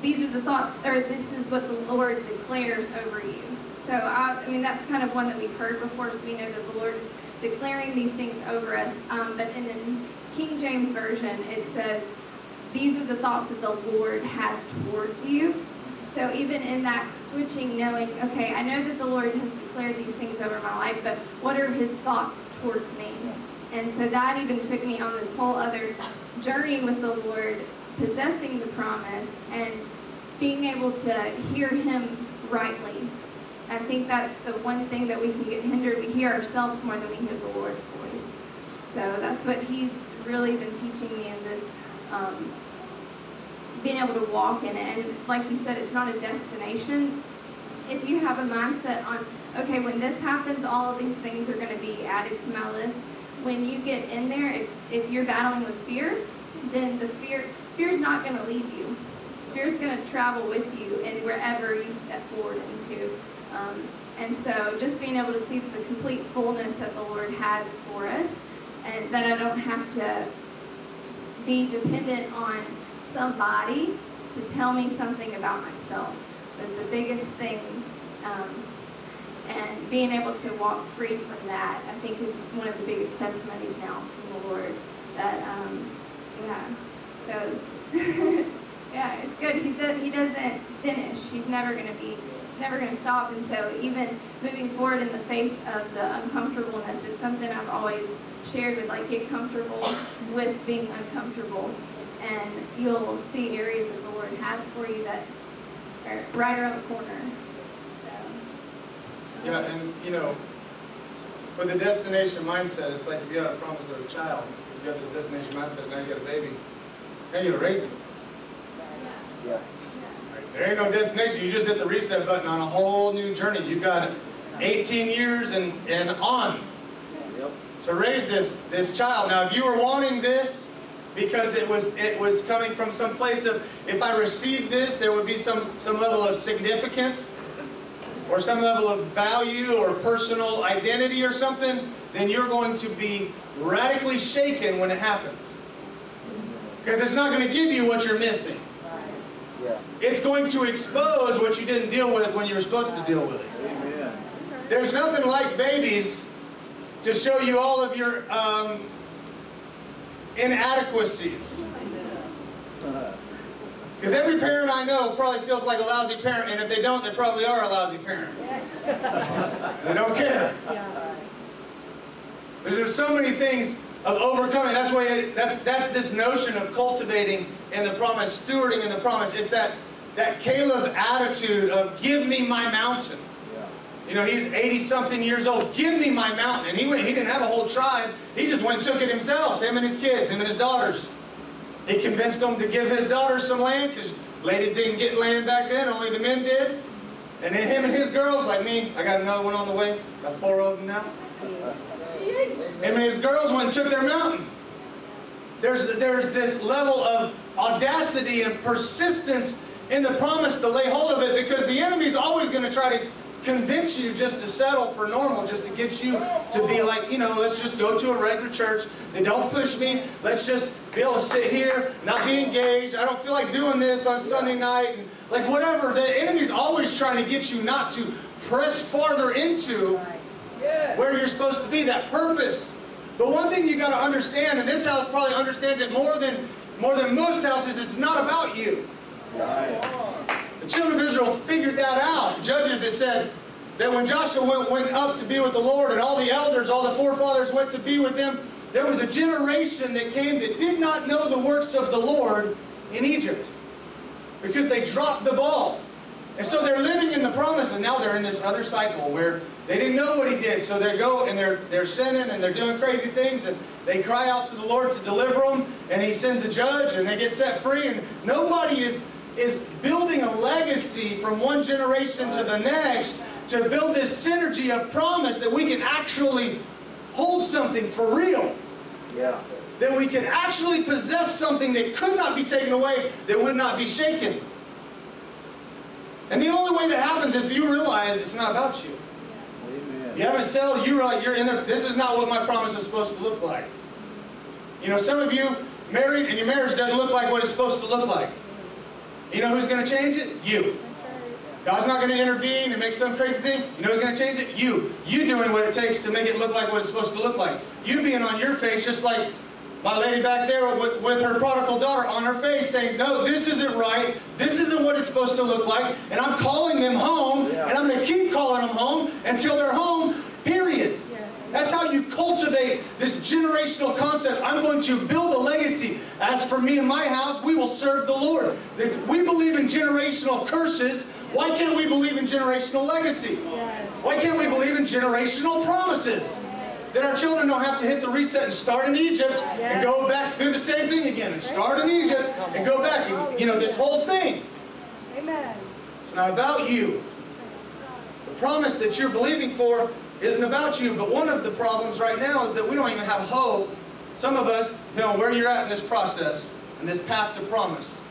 these are the thoughts, or this is what the Lord declares over you. So, I mean, that's kind of one that we've heard before, so we know that the Lord is declaring these things over us. But in the King James Version, it says, these are the thoughts that the Lord has towards you. So even in that switching, knowing, okay, I know that the Lord has declared these things over my life, but what are his thoughts towards me? And so that even took me on this whole other journey with the Lord, possessing the promise and being able to hear him rightly. I think that's the one thing that we can get hindered. We hear ourselves more than we hear the Lord's voice. So that's what he's really been teaching me in this, being able to walk in it. And like you said, it's not a destination. If you have a mindset on, okay, when this happens, all of these things are going to be added to my list. When you get in there, if you're battling with fear, then the fear's not going to leave you. Fear's going to travel with you and wherever you step forward into. And so just being able to see the complete fullness that the Lord has for us, and that I don't have to be dependent on somebody to tell me something about myself, was the biggest thing. And being able to walk free from that, I think, is one of the biggest testimonies now from the Lord. That, yeah, so, yeah, it's good. He doesn't finish. He's never going to stop. And so even moving forward in the face of the uncomfortableness, it's something I've always shared with, like, get comfortable with being uncomfortable. And you'll see areas that the Lord has for you that are right around the corner. Yeah, and you know, with the destination mindset, it's like if you got a promise of a child, you got this destination mindset, now you got a baby, now you got to raise it. Yeah. Right, there ain't no destination, you just hit the reset button on a whole new journey. You got 18 years and on to raise this child. Now, if you were wanting this because it was coming from some place of, if I received this, there would be some level of significance, or some level of value or personal identity or something, then you're going to be radically shaken when it happens. Because it's not going to give you what you're missing. Yeah. It's going to expose what you didn't deal with when you were supposed to deal with it. Amen. There's nothing like babies to show you all of your inadequacies. Because every parent I know probably feels like a lousy parent, and if they don't, they probably are a lousy parent. They don't care. Because there's so many things of overcoming. That's why that's this notion of cultivating in the promise, stewarding in the promise. It's that Caleb attitude of give me my mountain. You know, he's 80-something years old. Give me my mountain. And he didn't have a whole tribe. He just went and took it himself, him and his kids, him and his daughters. He convinced them to give his daughters some land, because ladies didn't get land back then, only the men did. And then him and his girls, like me, I got another one on the way, got 4 of them now. Him and his girls went and took their mountain. There's this level of audacity and persistence in the promise to lay hold of it, because the enemy's always going to try to convince you just to settle for normal, just to get you to be like, you know, let's just go to a regular church. They don't push me. Let's just be able to sit here, not be engaged. I don't feel like doing this on Sunday night. And like whatever. The enemy's always trying to get you not to press farther into where you're supposed to be, that purpose. But one thing you got to understand, and this house probably understands it more than most houses, it's not about you. The children of Israel figured that out. Judges, it said that when Joshua went up to be with the Lord, and all the elders, all the forefathers went to be with them, there was a generation that came that did not know the works of the Lord in Egypt, because they dropped the ball. And so they're living in the promise, and now they're in this other cycle where they didn't know what he did. So they go and they're sinning and they're doing crazy things, and they cry out to the Lord to deliver them, and he sends a judge and they get set free, and nobody is building a legacy from one generation to the next to build this synergy of promise that we can actually hold something for real. Yeah. That we can actually possess something that could not be taken away, that would not be shaken. And the only way that happens is if you realize it's not about you. Amen. You haven't settled, you're in the, this is not what my promise is supposed to look like. You know, some of you married and your marriage doesn't look like what it's supposed to look like. You know who's going to change it? You. God's not going to intervene and make some crazy thing. You know who's going to change it? You. You doing what it takes to make it look like what it's supposed to look like. You being on your face just like my lady back there with her prodigal daughter on her face saying, no, this isn't right. This isn't what it's supposed to look like. And I'm calling them home, and I'm going to keep calling them home until they're home, period. That's how you cultivate this generational concept. I'm going to build a legacy. As for me and my house, we will serve the Lord. We believe in generational curses. Why can't we believe in generational legacy? Why can't we believe in generational promises? That our children don't have to hit the reset and start in Egypt and go back through the same thing again. And start in Egypt and go back. And, you know, this whole thing. Amen. It's not about you. The promise that you're believing for isn't about you. But one of the problems right now is that we don't even have hope. Some of us, depending on where you're at in this process, in this path to promise.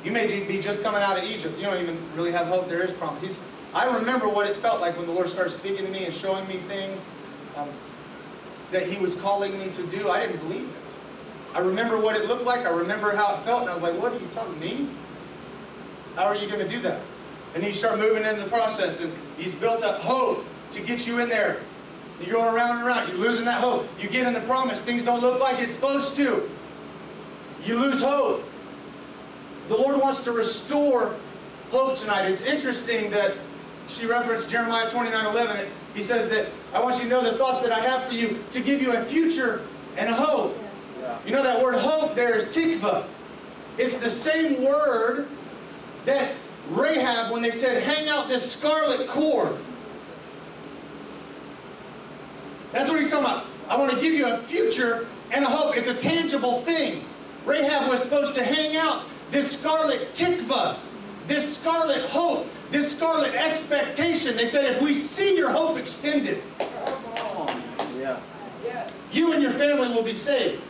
You may be just coming out of Egypt. You don't even really have hope there is promise. I remember what it felt like when the Lord started speaking to me and showing me things that He was calling me to do. I didn't believe it. I remember what it looked like. I remember how it felt. And I was like, what are you telling me? How are you going to do that? And you start moving into the process. And He's built up hope to get you in there. You're going around and around. You're losing that hope. You get in the promise. Things don't look like it's supposed to. You lose hope. The Lord wants to restore hope tonight. It's interesting that she referenced Jeremiah 29:11. He says that I want you to know the thoughts that I have for you to give you a future and a hope. Yeah. You know that word hope there is tikva. It's the same word that Rahab, when they said, hang out this scarlet cord. That's what he's talking about. I want to give you a future and a hope. It's a tangible thing. Rahab was supposed to hang out this scarlet tikva, this scarlet hope, this scarlet expectation. They said, if we see your hope extended, you and your family will be saved.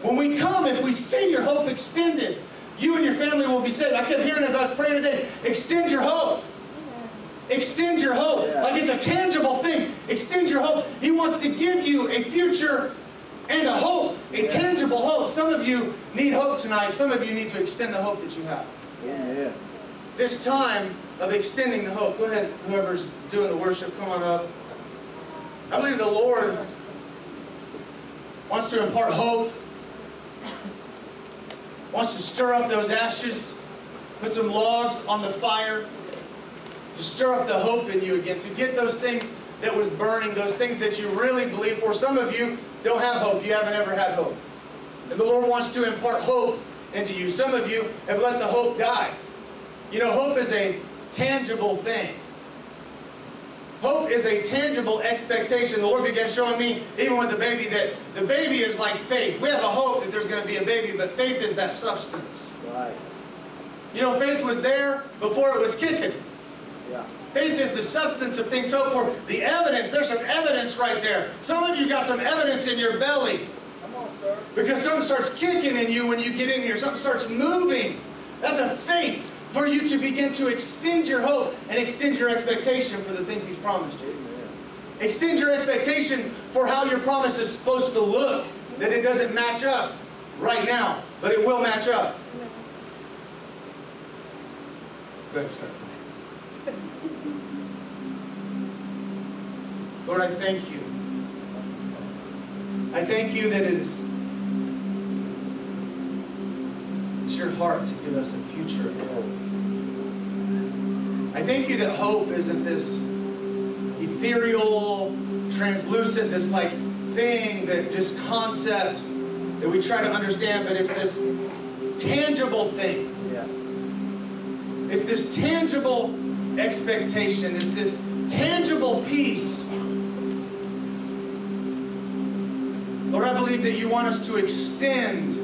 When we come, if we see your hope extended, you and your family will be saved. I kept hearing as I was praying today, extend your hope. Extend your hope. Like it's a tangible thing. Extend your hope. He wants to give you a future and a hope. A tangible hope. Some of you need hope tonight. Some of you need to extend the hope that you have. Yeah. This time of extending the hope. Go ahead, whoever's doing the worship, come on up. I believe the Lord wants to impart hope. Wants to stir up those ashes. Put some logs on the fire. To stir up the hope in you again. To get those things that was burning. Those things that you really believe for. Some of you don't have hope. You haven't ever had hope. And the Lord wants to impart hope into you. Some of you have let the hope die. You know, hope is a tangible thing. Hope is a tangible expectation. The Lord began showing me, even with the baby, that the baby is like faith. We have a hope that there's going to be a baby, but faith is that substance. Right. You know, faith was there before it was kicking. Yeah. Faith is the substance of things hoped for. The evidence, there's some evidence right there. Some of you got some evidence in your belly. Come on, sir. Because something starts kicking in you when you get in here. Something starts moving. That's a faith for you to begin to extend your hope and extend your expectation for the things He's promised you. Amen. Extend your expectation for how your promise is supposed to look. That it doesn't match up right now, but it will match up. Good stuff. Lord, I thank you. I thank you that it's your heart to give us a future and hope. I thank you that hope isn't this ethereal, translucent, this like thing, that just concept that we try to understand, but it's this tangible thing. Yeah. It's this tangible expectation. It's this tangible peace. Lord, I believe that you want us to extend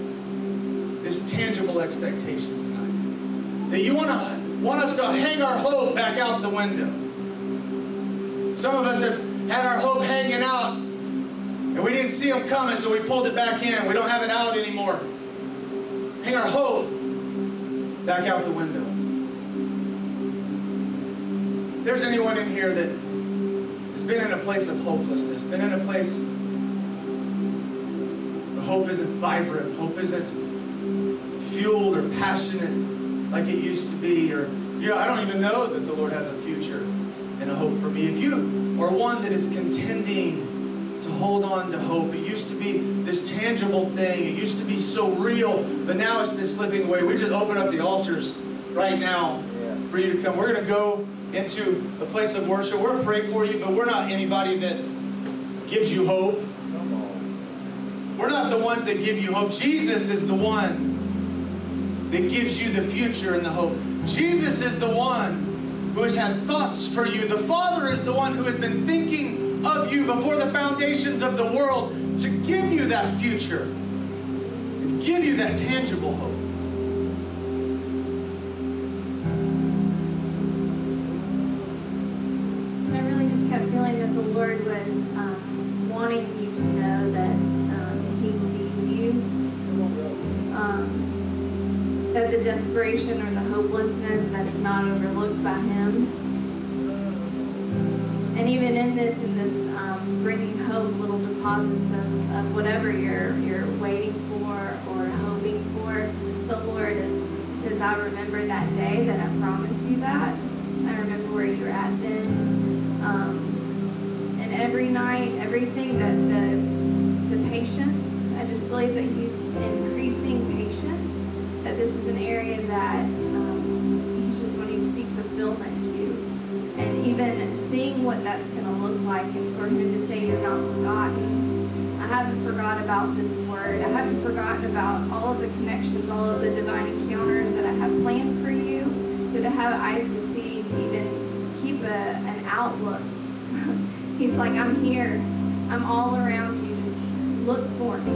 this tangible expectation tonight. That you want us to hang our hope back out the window. Some of us have had our hope hanging out and we didn't see them coming, so we pulled it back in. We don't have it out anymore. Hang our hope back out the window. If there's anyone in here that has been in a place of hopelessness, been in a place where hope isn't vibrant, hope isn't fueled or passionate like it used to be, or I don't even know that the Lord has a future and a hope for me. If you are one that is contending to hold on to hope, it used to be this tangible thing, it used to be so real, but now it's been slipping away. We just open up the altars right now for you to come. We're going to go into a place of worship. We're going to pray for you, but we're not anybody that gives you hope. We're not the ones that give you hope. Jesus is the one that gives you the future and the hope. Jesus is the one who has had thoughts for you. The Father is the one who has been thinking of you before the foundations of the world to give you that future and give you that tangible hope. I really just kept feeling that the Lord was wanting you to know that He sees you. That the desperation or the hopelessness, that it's not overlooked by Him. And even in this bringing hope, little deposits of whatever you're waiting for or hoping for, the Lord says, I remember that day that I promised you that. I remember where you're at then. And every night, everything that the patience, I just believe that He's increasing patience, that this is an area that He's just wanting to speak fulfillment to. And even seeing what that's going to look like, and for Him to say you're not forgotten. I haven't forgotten about this word. I haven't forgotten about all of the connections, all of the divine encounters that I have planned for you. So to have eyes to see, to even keep an outlook. He's like, I'm here. I'm all around you. Just look for me.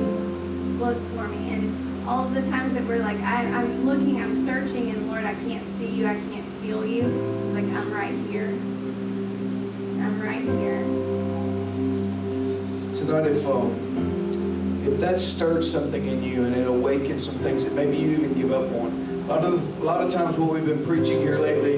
Look for me. And all of the times that we're like, I'm looking, I'm searching, and Lord, I can't see you. I can't feel you. He's like, I'm right here. I'm right here. Tonight, if that stirred something in you and it awakened some things that maybe you even give up on. A lot of times what we've been preaching here lately,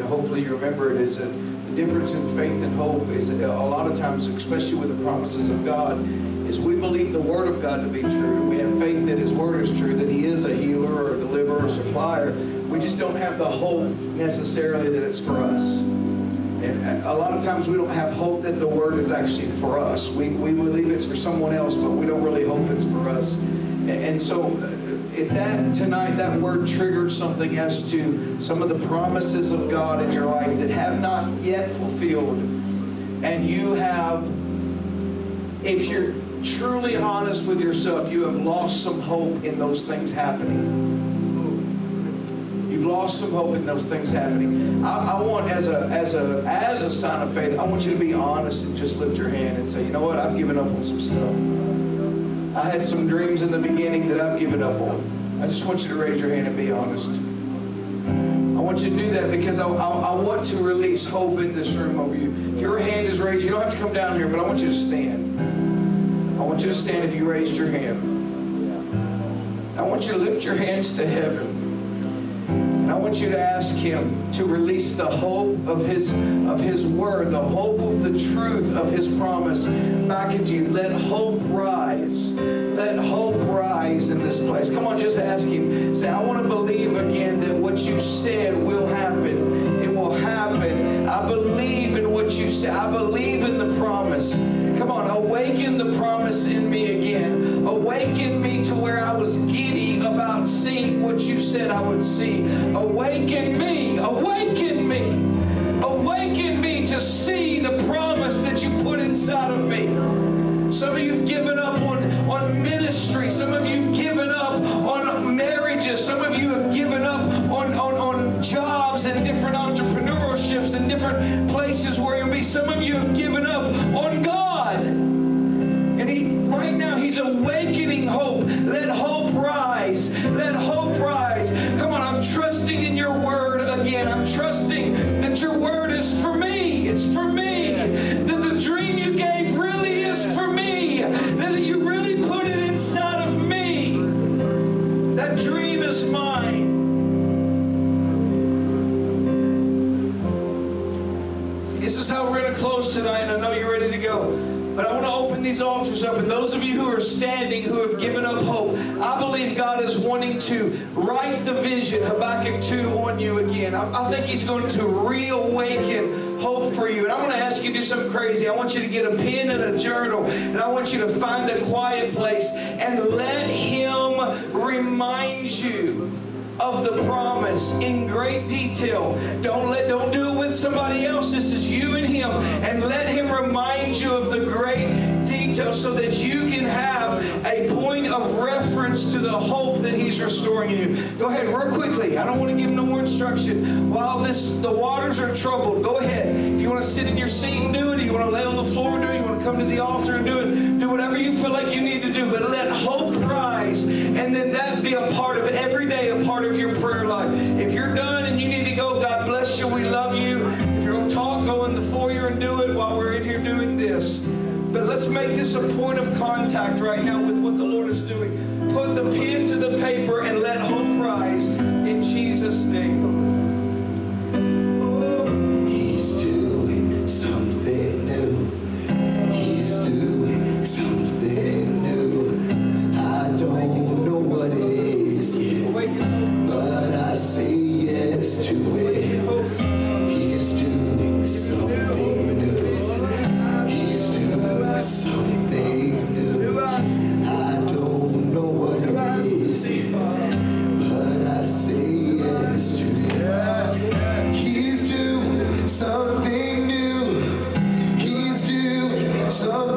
hopefully you remember it, is that the difference in faith and hope is a lot of times, especially with the promises of God, is we believe the Word of God to be true. We have faith that His Word is true, that He is a healer or a deliverer or supplier. We just don't have the hope necessarily that it's for us. And a lot of times we don't have hope that the Word is actually for us. We believe it's for someone else, but we don't really hope it's for us. And so if tonight that word triggered something as to some of the promises of God in your life that have not yet fulfilled, and you have, if you're truly honest with yourself, you have lost some hope in those things happening. You've lost some hope in those things happening. I want, as a sign of faith, I want you to be honest and just lift your hand and say, you know what, I've given up on some stuff. I had some dreams in the beginning that I've given up on. I just want you to raise your hand and be honest. I want you to do that because I want to release hope in this room over you. If your hand is raised, you don't have to come down here, but I want you to stand. I want you to stand if you raised your hand. I want you to lift your hands to heaven. And I want you to ask Him to release the hope of His Word, the hope of the truth of His promise back into you. Let hope rise. Let hope rise in this place. Come on, just ask Him. Say, I want to believe again that what you said will happen. It will happen. I believe in what you said. I believe in the promise. Come on, awaken the promise in me again. Awaken me to where I was giddy about seeing what you said I would see. Awaken me. Awaken me. Awaken me to see the promise that you put inside of me. Some of you have given up on ministry. Some of you have given up on marriages. Some of you have given up on jobs and different entrepreneurships and different places where you'll be. Some of you have given up on God. And right now He's awakening hope. Let hope rise. Let hope rise. Come on, I'm trusting in your Word again. I'm trusting that your Word is for me. It's for me. That the dream you gave really is for me. That you really put it inside of me. That dream is mine. This is how we're going to close tonight, and I know you're ready to go. But I want to open these altars up, and those of you who are standing, who have given up hope, I believe God is wanting to write the vision, Habakkuk 2, on you again. I think He's going to reawaken hope for you. And I want to ask you to do something crazy. I want you to get a pen and a journal, and I want you to find a quiet place and let Him remind you of the promise in great detail. Don't do it with somebody else. This is you and Him. And let Him remind you of the great detail so that you can have a point of reference to the hope that He's restoring in you. Go ahead, real quickly. I don't want to give no more instruction. While the waters are troubled, go ahead. If you you want to sit in your seat and do it, or you want to lay on the floor and do it, you want to come to the altar and do it, do whatever you feel like you need to do, but let hope rise, and then that be a part of it every day, a part of your prayer life. If you're done and you need to go, God bless you, we love you. If you're going to talk, go in the foyer and do it while we're in here doing this. But let's make this a point of contact right now with what the Lord is doing. Put the pen to the paper and let hope rise in Jesus' name. He's doing something new. He's doing something new. I don't know what it is yet, but I say yes to it. He's doing something new. He's doing something new. I don't know what it is yet, but I say yes to it. He's doing something new. He's doing something